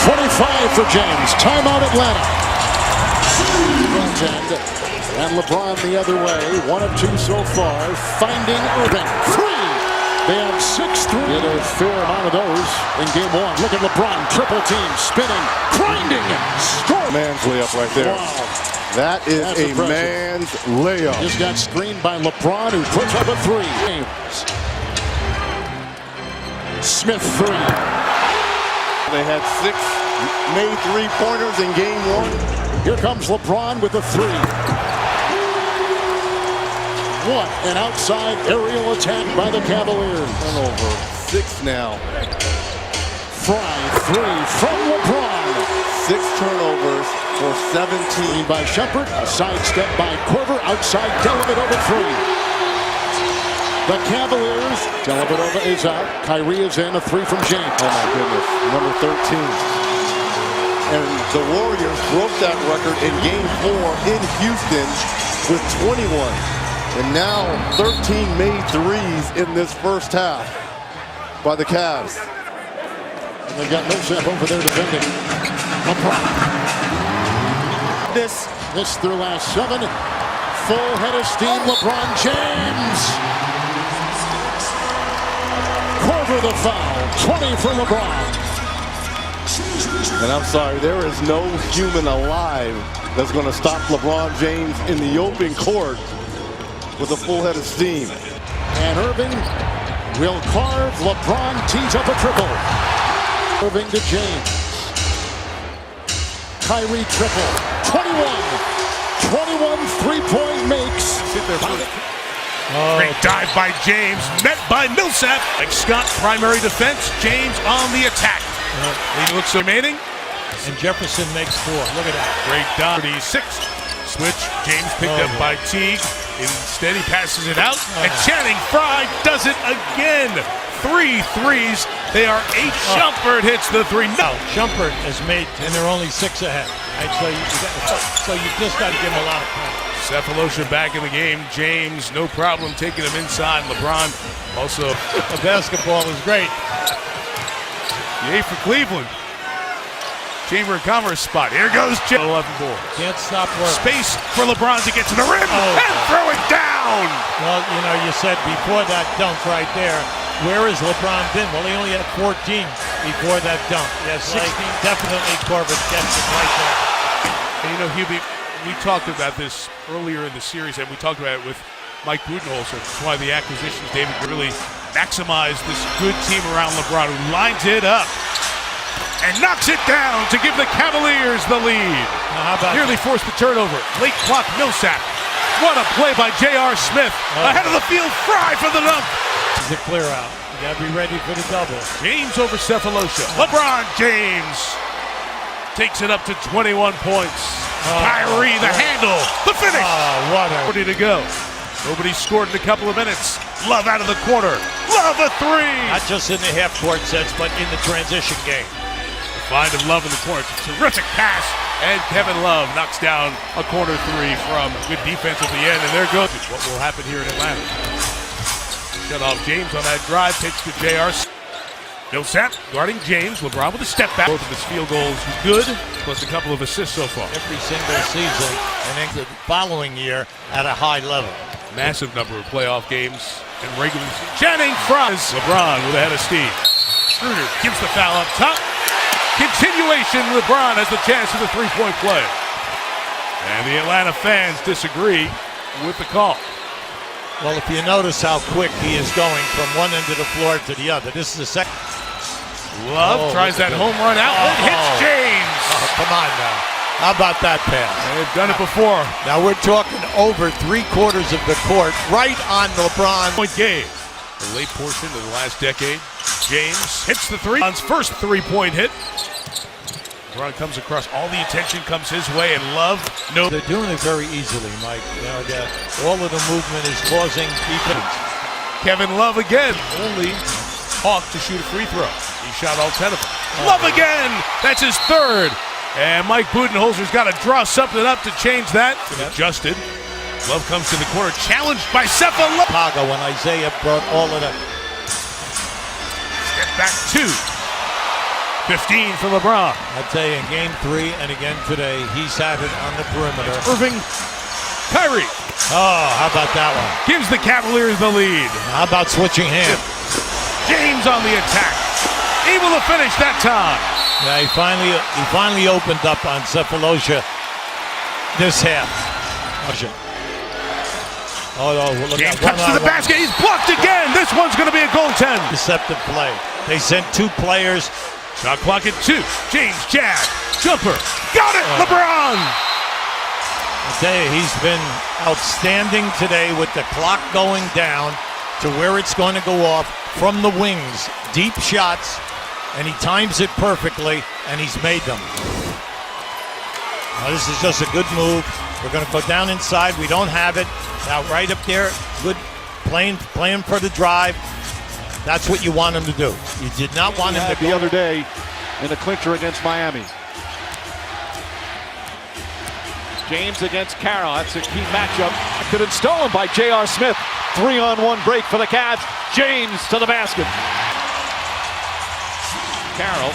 25 for James. Timeout Atlanta. And LeBron the other way. 1 of 2 so far. Finding Irving. 3. They have 6-3. Did a fair amount of those in game 1. Look at LeBron. Triple team. Spinning. Grinding. Score. Man's layup right there. Wow. That is That's a impressive. man's layup. Just got screened by LeBron, who puts up a 3. Smith 3. They had 6 made 3-pointers in game 1. Here comes LeBron with a 3. What an outside aerial attack by the Cavaliers. Turnover. 6 now. Fry 3 from LeBron. turnovers for 17. By Shepard, a sidestep by Korver, outside Dellavedova three. The Cavaliers, Dellavedova is out, Kyrie is in, a three from James. Oh my goodness, number 13. And the Warriors broke that record in Game 4 in Houston with 21. And now 13 made threes in this first half by the Cavs. And they've got Millsap over there defending. LeBron. This their last 7. Full head of steam, LeBron James. Korver the foul, 20 for LeBron. And I'm sorry, there is no human alive that's going to stop LeBron James in the open court with a full head of steam. And Irving will carve. LeBron tees up a triple. Irving to James. Kyrie triple. 21 three-point makes. Great dive by James, met by Millsap. Like Scott, primary defense. James on the attack. He looks remaining. And Jefferson makes 4. Look at that. Great dive. 36. Switch. James picked up by Teague. Instead, he passes it out. And Channing Frye does it again. 3 threes. They are 8. Shumpert hits the 3. No, Shumpert has made, and they're only 6 ahead. Right? So you just got to give him a lot of credit. Cephalosha back in the game. James, no problem taking him inside. LeBron also. The basketball is great. Yay for Cleveland. Chamber of Commerce spot. Here goes 11 boards. Can't stop work. Space for LeBron to get to the rim and throw it down. Well, you know, you said before that dunk right there, where has LeBron been? Well, he only had 14 before that dunk. He has 16. Definitely Corbett gets it right there. And you know, Hubie, we talked about this earlier in the series, and we talked about it with Mike Budenholzer. That's why the acquisitions, David, really maximized this good team around LeBron, who lines it up and knocks it down to give the Cavaliers the lead. Nearly forced the turnover. Late clock, Millsap. What a play by J.R. Smith. Ahead of the field, Frye for the dunk. It's a clear out. You got to be ready for the double. James over Cephalosha. LeBron James takes it up to 21 points. Kyrie, the handle, the finish. What a... Ready to go. Nobody scored in a couple of minutes. Love out of the corner. Love a 3. Not just in the half-court sense, but in the transition game. Find of Love in the corner. Terrific pass. And Kevin Love knocks down a corner 3 from good defense at the end. And there goes what will happen here in Atlanta. Shut off James on that drive. Pitch to J.R. Millsap guarding James. LeBron with a step back. Both of his field goals good, plus a couple of assists so far. Every single season, and then the following year at a high level. Massive number of playoff games and regular season. Channing Frye. LeBron with a head of steam. Schroeder gives the foul up top. Continuation. LeBron has the chance for the 3-point play. And the Atlanta fans disagree with the call. Well, if you notice how quick he is going from one end of the floor to the other. This is the second. Love tries that home run outlet. Hits James. Come on now. How about that pass? They've done it before. Now we're talking over 3/4 of the court, right on LeBron. Point game. The late portion of the last decade. James hits the 3. LeBron's first 3-point hit. LeBron comes across. All the attention comes his way, and Love. No. They're doing it very easily, Mike. You know, all of the movement is causing defense. Kevin Love again. Only Hawk to shoot a free throw. He shot all 10 of them. Love again. That's his 3rd. And Mike Budenholzer's got to draw something up to change that. Adjusted. Love comes to the corner, challenged by Cephalosha. Chicago when Isaiah brought all of that. Step back 2. 15 for LeBron. I tell you, in game 3 and again today, he's had it on the perimeter. Irving, Kyrie. Oh, how about that one? Gives the Cavaliers the lead. How about switching hands? James on the attack. Able to finish that time. Yeah, he finally opened up on Cephalosha this half. Oh, no, look James cuts to the basket. He's blocked again. This one's going to be a goaltend. Deceptive play. They sent 2 players. Shot clock at 2. James, jab, jumper. Got it, LeBron. I tell you, he's been outstanding today with the clock going down to where it's going to go off from the wings. Deep shots, and he times it perfectly, and he's made them. Now this is just a good move. We're going to go down inside. We don't have it. Now right up there, good playing for the drive. That's what you want him to do. You did not want him to the other day in the clincher against Miami. James against Carroll. That's a key matchup. Could have been stolen by J.R. Smith. 3-on-1 break for the Cavs. James to the basket. Carroll.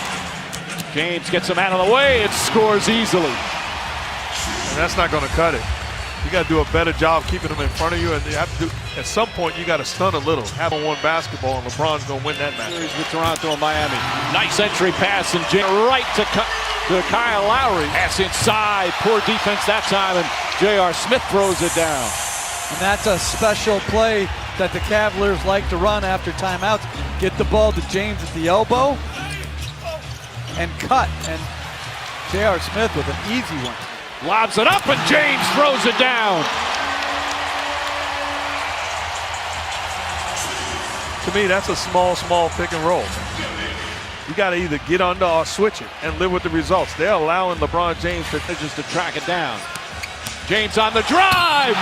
James gets him out of the way and scores easily. And that's not going to cut it. You got to do a better job keeping them in front of you, and you have to do, at some point you got to stun a little. Have one basketball, and LeBron's going to win that match. Series with Toronto and Miami. Nice entry pass and right to Kyle Lowry. Pass inside. Poor defense that time, and J.R. Smith throws it down. And that's a special play that the Cavaliers like to run after timeouts. Get the ball to James at the elbow and cut. And J.R. Smith with an easy one. Lobs it up, and James throws it down. To me, that's a small pick and roll. You got to either get under or switch it and live with the results. They're allowing LeBron James to track it down. James on the drive.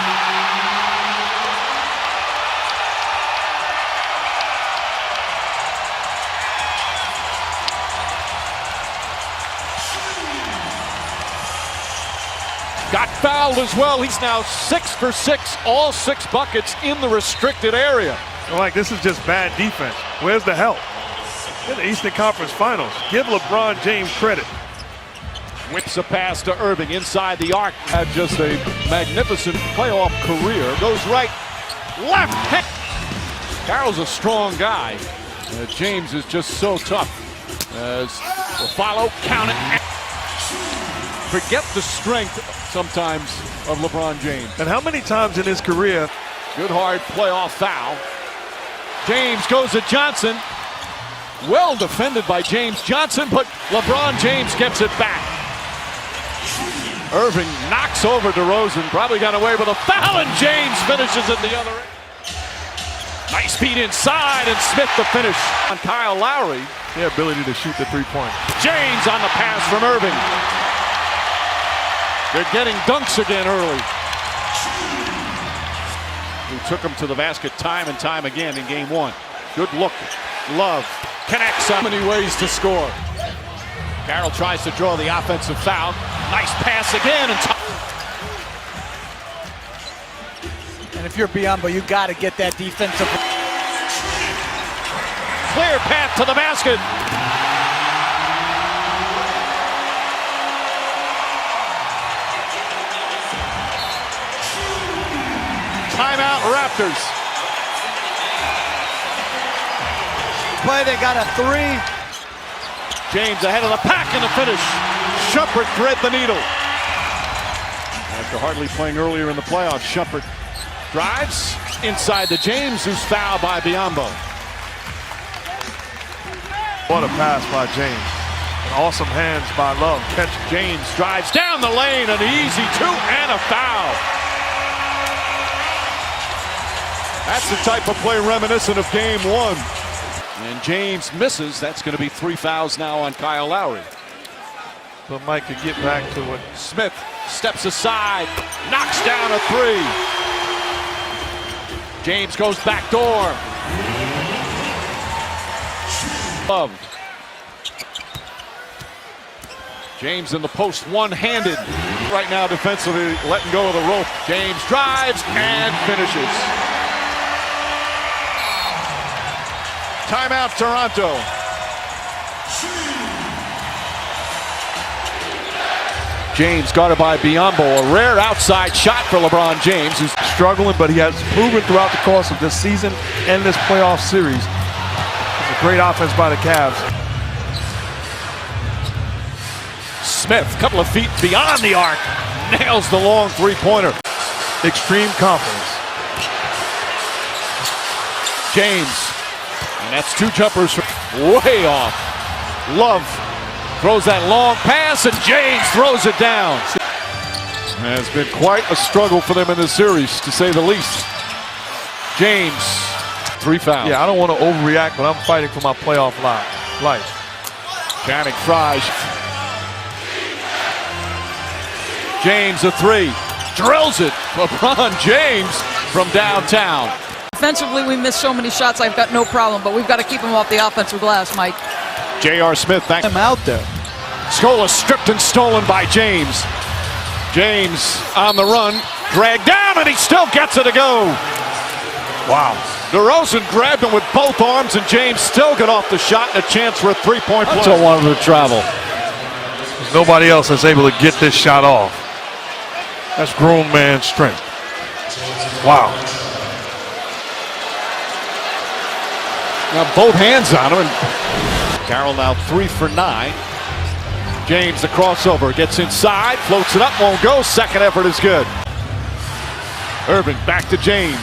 Got fouled as well. He's now 6 for 6, all 6 buckets in the restricted area. Like, this is just bad defense. Where's the help? In the Eastern Conference Finals. Give LeBron James credit. Whips a pass to Irving inside the arc. Had just a magnificent playoff career. Goes right, left. Carroll's a strong guy. James is just so tough. As the follow, count it. Forget the strength sometimes of LeBron James. And how many times in his career? Good hard playoff foul. James goes to Johnson. Well defended by James Johnson, but LeBron James gets it back. Irving knocks over DeRozan. Probably got away with a foul, and James finishes at the other end. Nice feed inside, and Smith the finish on Kyle Lowry. The ability to shoot the three-point. James on the pass from Irving. They're getting dunks again early. He took him to the basket time and time again in game 1. Good look. Love connects so many ways to score. Carroll tries to draw the offensive foul. Nice pass again. And if you're Biyombo, you got to get that defensive. Clear path to the basket. Timeout Raptors. Play, they got a 3. James ahead of the pack in the finish. Shumpert thread the needle. After hardly playing earlier in the playoffs, Shumpert drives inside to James, who's fouled by Biyombo. What a pass by James. And awesome hands by Love. Catch. James drives down the lane, an easy 2 and a foul. That's the type of play reminiscent of game 1. And James misses. That's going to be 3 fouls now on Kyle Lowry. But Mike could get back to it. Smith steps aside, knocks down a 3. James goes back door. Love. James in the post, one-handed. Right now defensively, letting go of the rope. James drives and finishes. Timeout, Toronto. James guarded by Biyombo. A rare outside shot for LeBron James, who's struggling, but he has proven throughout the course of this season and this playoff series. It's a great offense by the Cavs. Smith, couple of feet beyond the arc, nails the long three-pointer. Extreme confidence. James, and that's 2 jumpers way off. Love throws that long pass, and James throws it down. It has been quite a struggle for them in this series, to say the least. James, 3 fouls. Yeah, I don't want to overreact, but I'm fighting for my playoff life. Channing fries. James a three. Drills it. LeBron James from downtown. Defensively, we missed so many shots, I've got no problem, but we've got to keep them off the offensive glass, Mike. J.R. Smith, thank him out there. Scola stripped and stolen by James. James on the run, dragged down, and he still gets it to go. Wow. DeRozan grabbed him with both arms, and James still got off the shot and a chance for a three-point play. Until one of them to travel. There's nobody else that's able to get this shot off. That's grown man strength. Wow. Now both hands on him. And Carroll now 3 for 9. James the crossover, gets inside, floats it up, won't go. Second effort is good. Irving back to James.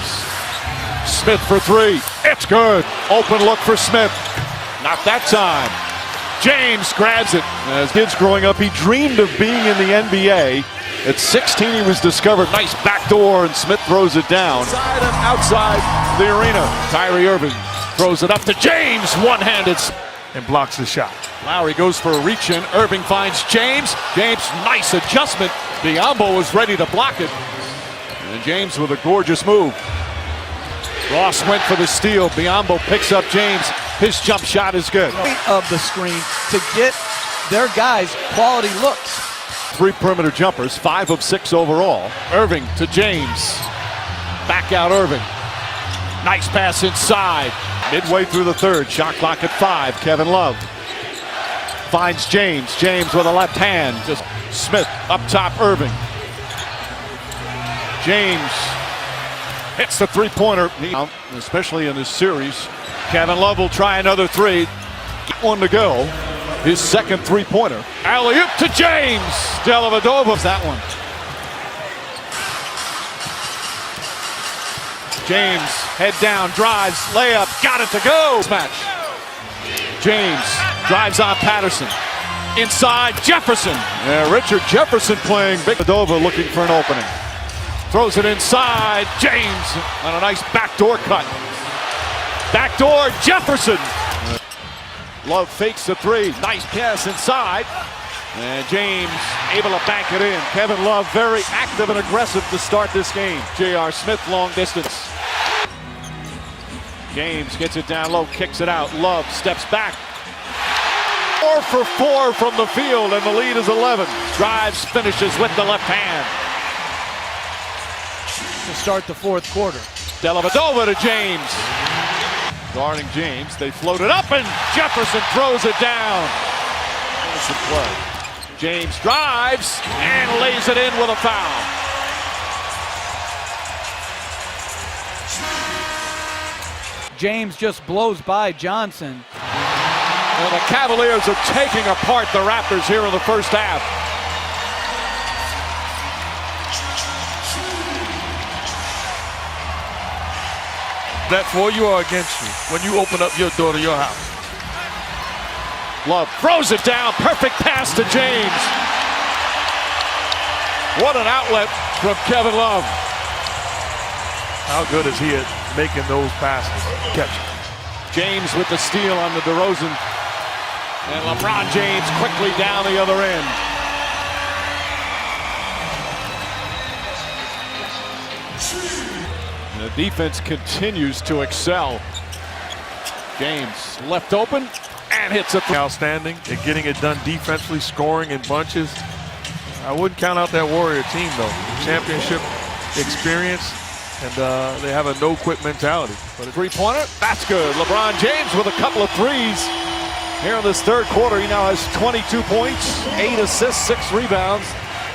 Smith for 3. It's good. Open look for Smith. Not that time. James grabs it. As kids growing up, he dreamed of being in the NBA. At 16, he was discovered. Nice backdoor, and Smith throws it down. Inside and outside the arena. Kyrie Irving throws it up to James, one-handed. And blocks the shot. Lowry goes for a reach-in. Irving finds James. James, nice adjustment. Biyombo was ready to block it. And James with a gorgeous move. Ross went for the steal. Biyombo picks up James. His jump shot is good. Of the screen to get their guys quality looks. 3 perimeter jumpers, 5 of 6 overall. Irving to James. Back out Irving. Nice pass inside. Midway through the third, shot clock at 5. Kevin Love finds James. James with a left hand. Just Smith up top, Irving. James hits the three-pointer, especially in this series. Kevin Love will try another 3. Got one to go. His second three-pointer. Alley-oop to James. Dellavedova's that one. James, head down, drives, layup, got it to go. Match. James drives on Patterson. Inside, Jefferson. Yeah, Richard Jefferson playing big. Dellavedova looking for an opening. Throws it inside. James on a nice backdoor cut. Backdoor, Jefferson. Love fakes the 3. Nice pass inside. And James able to bank it in. Kevin Love very active and aggressive to start this game. J.R. Smith long distance. James gets it down low, kicks it out. Love steps back. 4 for 4 from the field, and the lead is 11. Drives, finishes with the left hand. To start the fourth quarter. Dellavedova to James. Guarding James, they float it up, and Jefferson throws it down. Finish the play. James drives and lays it in with a foul. James just blows by Johnson. And the Cavaliers are taking apart the Raptors here in the first half. That for you or against you when you open up your door to your house. Love throws it down. Perfect pass to James. What an outlet from Kevin Love. How good is he at making those passes? Catch it. James with the steal on the DeRozan. And LeBron James quickly down the other end. And the defense continues to excel. James left open and hits it. Outstanding at getting it done defensively, scoring in bunches. I wouldn't count out that Warrior team though. Championship experience, and they have a no-quit mentality. But a three-pointer, that's good. LeBron James with a couple of threes. Here in this third quarter, he now has 22 points, 8 assists, 6 rebounds.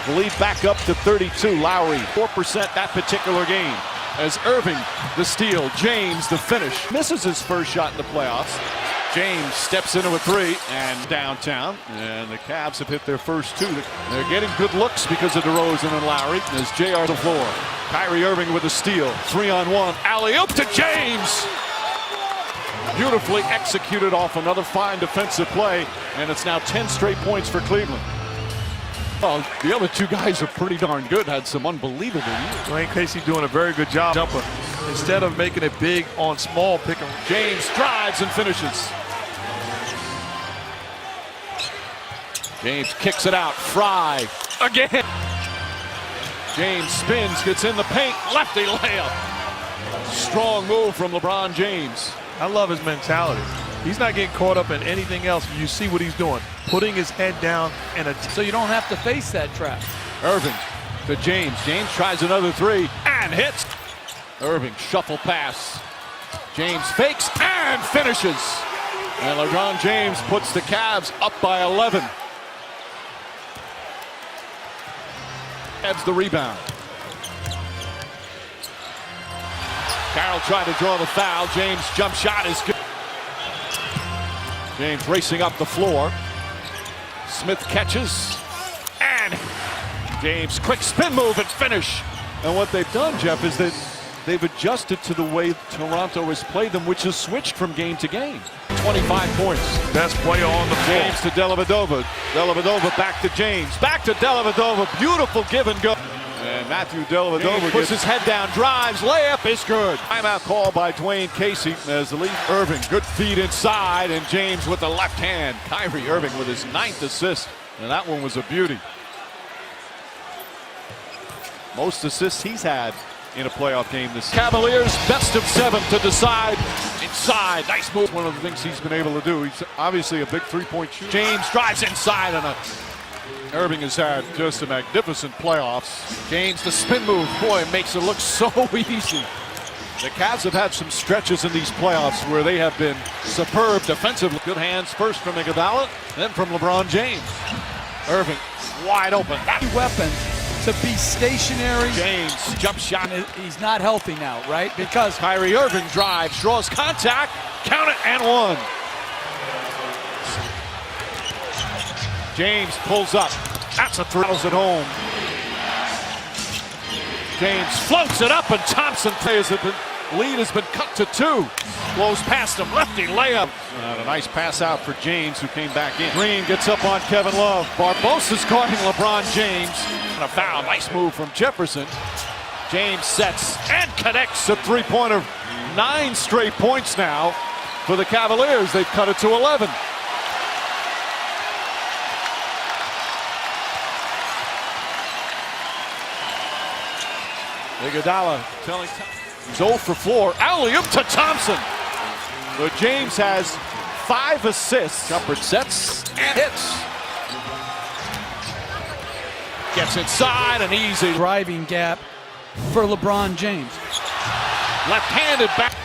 The lead back up to 32. Lowry, 4% that particular game. As Irving, the steal, James, the finish. Misses his first shot in the playoffs. James steps into a 3 and downtown. And the Cavs have hit their first 2. They're getting good looks because of DeRozan and Lowry. As J.R. the floor. Kyrie Irving with a steal. 3-on-1. Alley-oop to James. Beautifully executed off another fine defensive play. And it's now 10 straight points for Cleveland. Well, the other 2 guys are pretty darn good. Had some unbelievable years. Dwayne Casey doing a very good job. Jumper. Instead of making it big on small pick and James drives and finishes. James kicks it out. Fry again. James spins, gets in the paint, lefty layup. Strong move from LeBron James. I love his mentality. He's not getting caught up in anything else. You see what he's doing, putting his head down and so you don't have to face that trap. Irving to James. James tries another three and hits. Irving shuffle pass. James fakes and finishes. And LeBron James puts the Cavs up by 11. Cavs the rebound. Carroll tried to draw the foul. James' jump shot is good. James racing up the floor. Smith catches. And James, quick spin move and finish. And what they've done, Jeff, is that they've adjusted to the way Toronto has played them, which has switched from game to game. 25 points. Best player on the floor. James to Dellavedova. Dellavedova back to James. Back to Dellavedova. Beautiful give and go. And Matthew Dellavedova puts his head down, drives, layup is good. Timeout call by Dwayne Casey as the lead. Irving, good feed inside, and James with the left hand. Kyrie Irving with his 9th assist, and that one was a beauty. Most assists he's had in a playoff game this season. Cavaliers best of 7 to decide. Inside, nice move. One of the things he's been able to do. He's obviously a big three-point shooter. James drives inside and Irving has had just a magnificent playoffs. James, the spin move, boy, makes it look so easy. The Cavs have had some stretches in these playoffs where they have been superb defensively. Good hands first from Iguodala, then from LeBron James. Irving, wide open. Weapons to be stationary. James, jump shot. He's not healthy now, right? Because Kyrie Irving drives, draws contact, count it, and one. James pulls up. That's a three. At home. James floats it up, and Thompson plays it. The lead has been cut to 2. Blows past him, lefty layup. And a nice pass out for James, who came back in. Green gets up on Kevin Love. Barbosa's guarding LeBron James. And a foul. Nice move from Jefferson. James sets and connects a three-pointer. 9 straight points now for the Cavaliers. They've cut it to 11. Iguodala telling he's 0 for 4. Alley-oop to Thompson. But James has 5 assists. Jumper sets and hits. Gets inside, an easy driving gap for LeBron James. Left-handed back.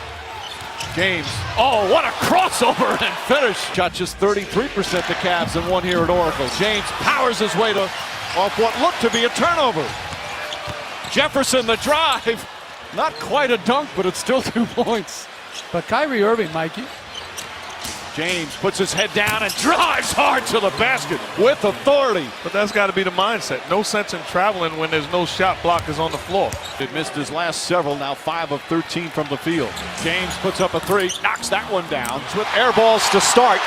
James, oh, what a crossover and finish. Shot just 33% the Cavs and 1 here at Oracle. James powers his way to off what looked to be a turnover. Jefferson, the drive. Not quite a dunk, but it's still 2 points. But Kyrie Irving, Mikey. James puts his head down and drives hard to the basket with authority. But that's got to be the mindset. No sense in traveling when there's no shot blockers on the floor. He missed his last several, now 5 of 13 from the field. James puts up a 3, knocks that one down. With air balls to start.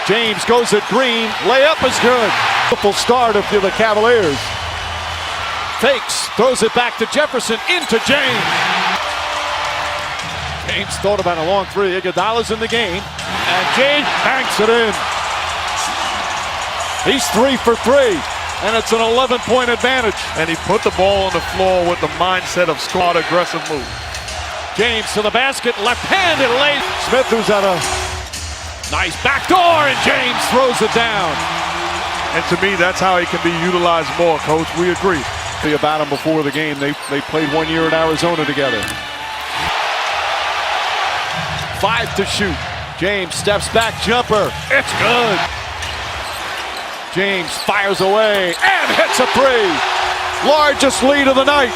James goes at Green. Layup is good. Beautiful start of the Cavaliers. Fakes, throws it back to Jefferson, into James. James thought about a long 3. Iguodala's in the game, and James banks it in. He's 3 for 3, and it's an 11-point advantage. And he put the ball on the floor with the mindset of squad aggressive move. James to the basket, left-handed lays. Smith, who's at a nice backdoor, and James throws it down. And to me, that's how he can be utilized more, Coach. We agree. About him before the game. They played 1 year in Arizona together. 5 to shoot. James steps back, jumper. It's good. James fires away and hits a 3. Largest lead of the night.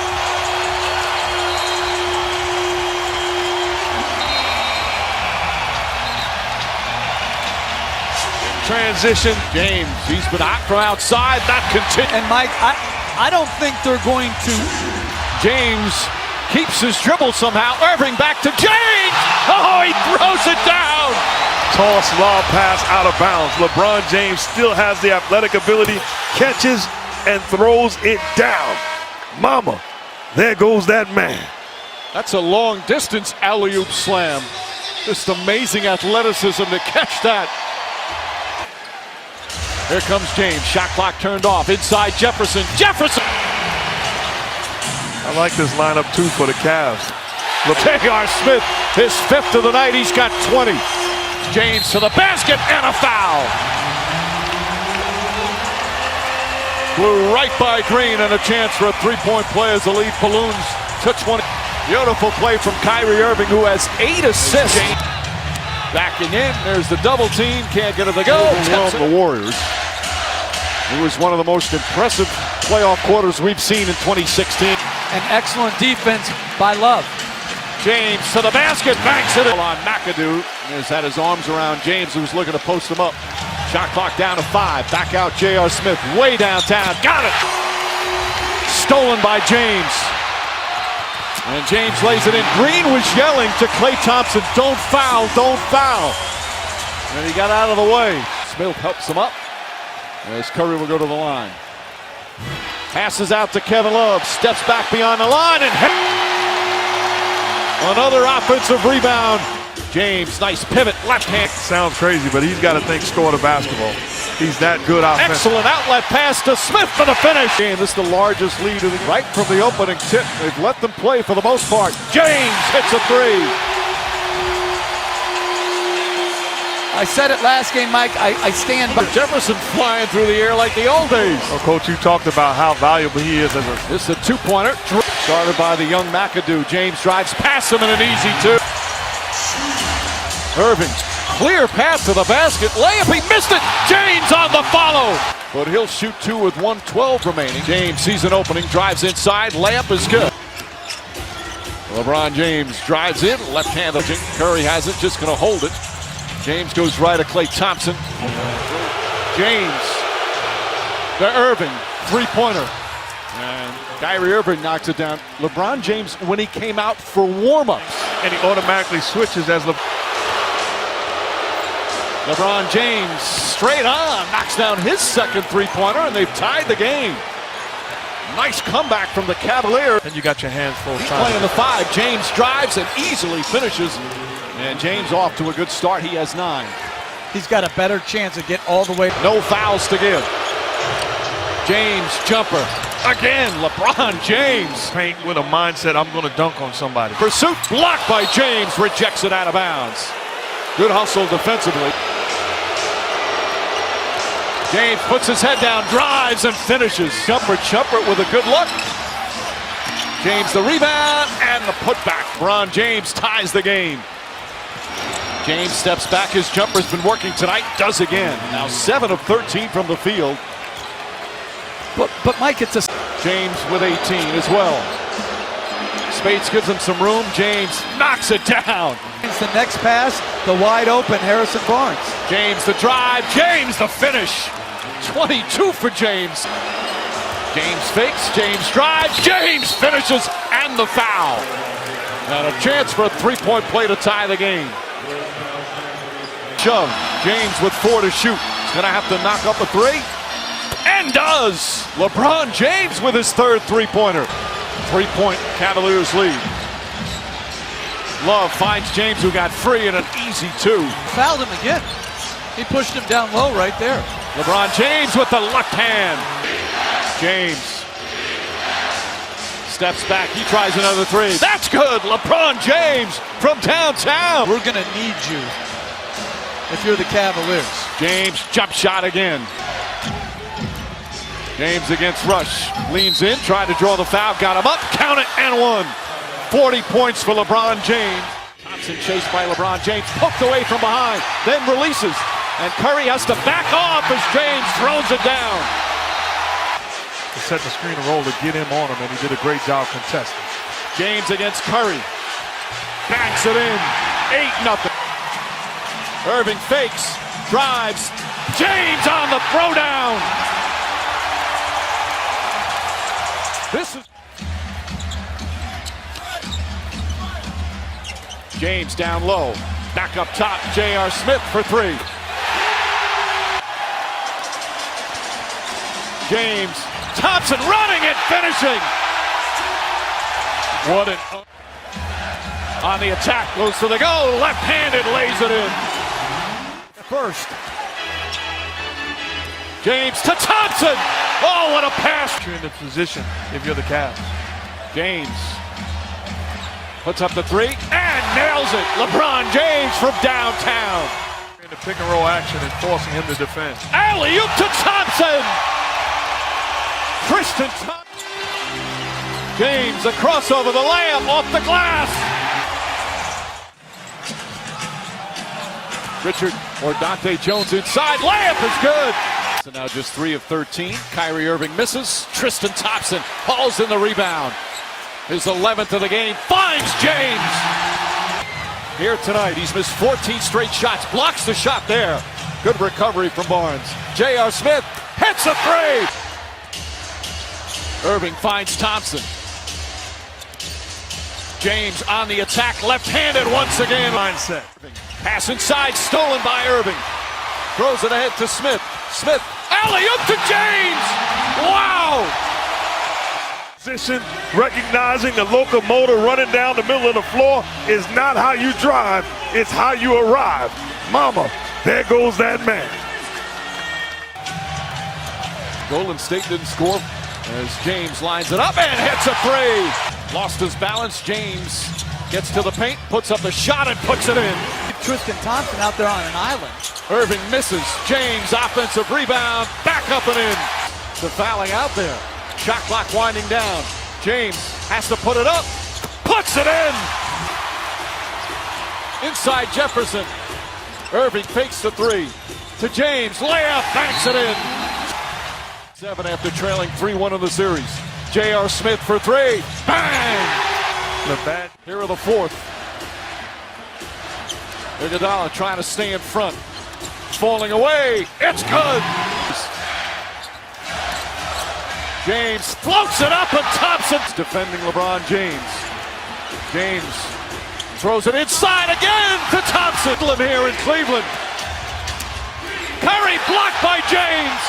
Transition. James, he's been hot from outside. That continues. And Mike, I don't think they're going to. James keeps his dribble somehow. Irving back to James. Oh, he throws it down. Toss, lob, pass out of bounds. LeBron James still has the athletic ability, catches and throws it down. Mama, there goes that man. That's a long distance alley-oop slam. Just amazing athleticism to catch that. Here comes James. Shot clock turned off. Inside Jefferson. Jefferson! I like this lineup too for the Cavs. J.R. Smith, his 5th of the night. He's got 20. James to the basket and a foul. Blew right by Green and a chance for a three-point play as the lead balloons to 20. Beautiful play from Kyrie Irving, who has 8 assists. Backing in, there's the double team, can't get it to go. The Warriors. It was one of the most impressive playoff quarters we've seen in 2016. An excellent defense by Love. James to the basket, banks it on McAdoo. He's had his arms around James, who's looking to post him up. Shot clock down to 5. Back out J.R. Smith, way downtown. Got it! Stolen by James. And James lays it in. Green was yelling to Klay Thompson, don't foul, don't foul. And he got out of the way. Smith helps him up as Curry will go to the line. Passes out to Kevin Love, steps back beyond the line, and another offensive rebound. James, nice pivot, left hand. Sounds crazy, but he's got to think score the basketball. He's that good offensive. Excellent outlet pass to Smith for the finish. And this is the largest lead of the right from the opening tip. They've let them play for the most part. James hits a 3. I said it last game, Mike. I stand by. Jefferson flying through the air like the old days. Well, Coach, you talked about how valuable he is as a... This is a two-pointer. Started by the young McAdoo. James drives past him in an easy 2. Irving, clear path to the basket. Layup, he missed it. James on the follow. But he'll shoot 2 with 1:12 remaining. James sees an opening, drives inside. Layup is good. LeBron James drives in, left-handed. Curry has it, just going to hold it. James goes right at Klay Thompson. James to Irving, three-pointer. And Kyrie Irving knocks it down. LeBron James, when he came out for warm-ups. And he automatically switches as LeBron James straight on, knocks down his second three-pointer, and they've tied the game. Nice comeback from the Cavaliers. And you got your hands full. He's playing the 5. James drives and easily finishes. And James off to a good start. He has 9. He's got a better chance to get all the way. No fouls to give. James jumper. Again, LeBron James. Paint with a mindset, I'm going to dunk on somebody. Pursuit blocked by James. Rejects it out of bounds. Good hustle defensively. James puts his head down, drives, and finishes. Jumper with a good look. James the rebound and the putback. LeBron James ties the game. James steps back. His jumper's been working tonight. Does again. Now 7 of 13 from the field. But Mike, it's a... James with 18 as well. Spades gives him some room. James knocks it down. It's the next pass, the wide open Harrison Barnes. James the drive. James the finish. 22 for James. James fakes. James drives. James finishes and the foul. And a chance for a three-point play to tie the game. Shove. James with 4 to shoot. He's going to have to knock up a 3. And does. LeBron James with his 3rd three-pointer. 3-point Cavaliers lead. Love finds James, who got free in an easy 2. Fouled him again. He pushed him down low right there. LeBron James with the left hand. James steps back. He tries another 3. That's good. LeBron James from downtown. We're going to need you if you're the Cavaliers. James jump shot again. James against Rush. Leans in, tried to draw the foul. Got him up. Count it and 1. 40 points for LeBron James. Thompson chased by LeBron James. Poked away from behind. Then releases. And Curry has to back off as James throws it down. To set the screen and roll to get him on him, and he did a great job contesting. James against Curry. Banks it in. 8-0. Irving fakes. Drives. James on the throwdown. This is James down low. Back up top. J.R. Smith for 3. James. Thompson running and finishing. What an... On the attack, goes to the goal. Left-handed, lays it in. First. James to Thompson. Oh, what a pass. You're in the position if you're the Cavs. James puts up the three and nails it. LeBron James from downtown. In the pick and roll action and forcing him to defend. Alley-oop to Thompson. Tristan Thompson. James, a crossover, the layup off the glass. Richard or Dante Jones inside. Layup is good. So now just 3 of 13. Kyrie Irving misses. Tristan Thompson hauls in the rebound. His 11th of the game. Finds James. Here tonight, he's missed 14 straight shots. Blocks the shot there. Good recovery from Barnes. J.R. Smith hits a three. Irving finds Thompson. James on the attack, left-handed once again. Mindset. Pass inside, stolen by Irving. Throws it ahead to Smith. Smith, alley-oop to James! Wow! Position, recognizing the locomotive running down the middle of the floor is not how you drive, it's how you arrive. Mama, there goes that man. Golden State didn't score as James lines it up and hits a three. Lost his balance. James gets to the paint, puts up the shot and puts it in. Tristan Thompson out there on an island. Irving misses. James offensive rebound, back up and in. The fouling out there. Shot clock winding down. James has to put it up, puts it in. Inside Jefferson. Irving fakes the three. To James, layup, banks it in. 7 after trailing 3-1 in the series. J.R. Smith for three. Bang! Here are the fourth. Iguodala trying to stay in front. Falling away. It's good. James floats it up and Thompson's defending LeBron James. James throws it inside again to Thompson. Here in Cleveland. Curry blocked by James.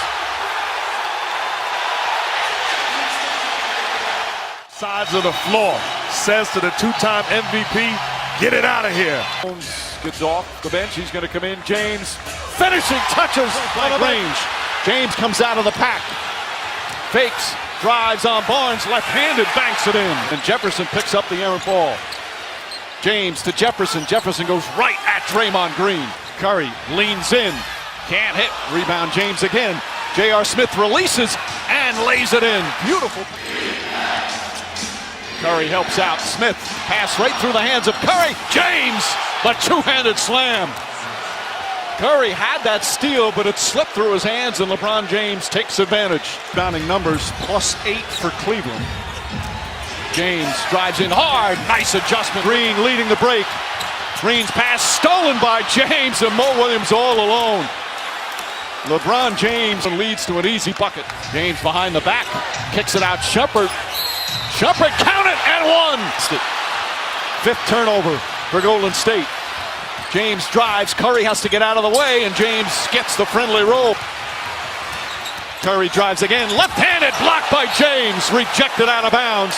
Sides of the floor, says to the two-time MVP, get it out of here. Jones gets off the bench, he's going to come in. James, finishing touches blank range. James comes out of the pack. Fakes, drives on Barnes, left-handed, banks it in. And Jefferson picks up the errant ball. James to Jefferson. Jefferson goes right at Draymond Green. Curry leans in, can't hit. Rebound James again. J.R. Smith releases and lays it in. Beautiful. Curry helps out. Smith, pass right through the hands of Curry. James, the two-handed slam. Curry had that steal, but it slipped through his hands, and LeBron James takes advantage. Bounding numbers, +8 for Cleveland. James drives in hard. Nice adjustment. Green leading the break. Green's pass stolen by James, and Mo Williams all alone. LeBron James leads to an easy bucket. James behind the back. Kicks it out. Shumpert. Shumpert, count it, and one. 5th turnover for Golden State. James drives. Curry has to get out of the way, and James gets the friendly roll. Curry drives again. Left-handed, blocked by James. Rejected out of bounds.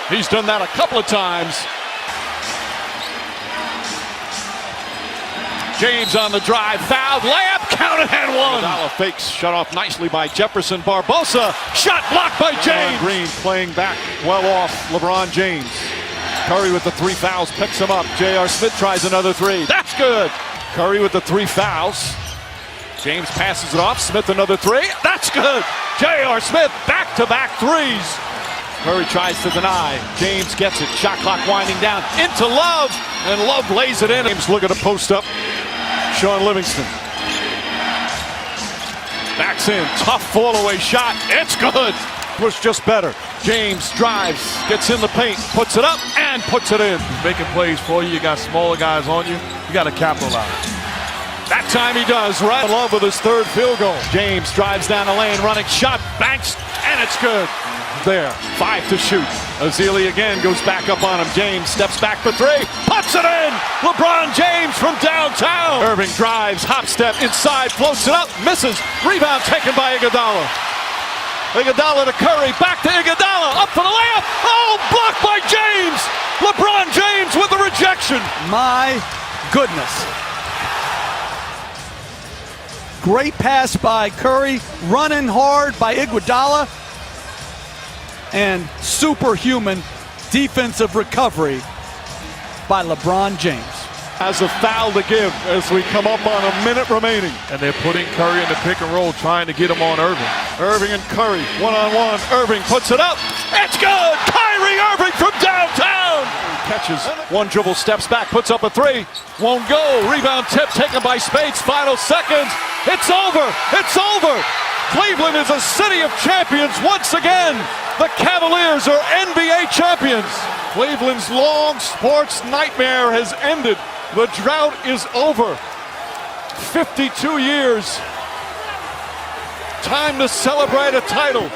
He's done that a couple of times. James on the drive, fouled, layup, counted and one. Iguodala fakes, shut off nicely by Jefferson. Barbosa, shot blocked by James. Green playing back well off LeBron James. Curry with the 3 fouls, picks him up. J.R. Smith tries another three. That's good. Curry with the 3 fouls. James passes it off. Smith another three. That's good. J.R. Smith back-to-back threes. Curry tries to deny. James gets it. Shot clock winding down into Love, and Love lays it in. James looking to post up. Sean Livingston backs in. Tough fall-away shot. It's good. Was just better. James drives, gets in the paint, puts it up, and puts it in. Making plays for you. You got smaller guys on you. You got to capitalize. That time he does. Right. Love with his 3rd field goal. James drives down the lane, running shot, banks, and it's good. There, 5 to shoot. Ezeli again goes back up on him. James steps back for 3, puts it in. LeBron James from downtown. Irving drives, hop step inside, floats it up, misses. Rebound taken by Iguodala. Iguodala to Curry, back to Iguodala, up for the layup. Oh, blocked by James. LeBron James with the rejection. My goodness. Great pass by Curry, running hard by Iguodala, and superhuman defensive recovery by LeBron James. Has a foul to give as we come up on a minute remaining. And they're putting Curry in the pick and roll, trying to get him on Irving. Irving and Curry, one-on-one. Irving puts it up. It's good! Kyrie Irving from downtown! Catches one dribble, steps back, puts up a three. Won't go. Rebound tip taken by Spades. Final seconds. It's over! It's over! Cleveland is a city of champions once again. The Cavaliers are NBA champions. Cleveland's long sports nightmare has ended. The drought is over. 52 years. Time to celebrate a title.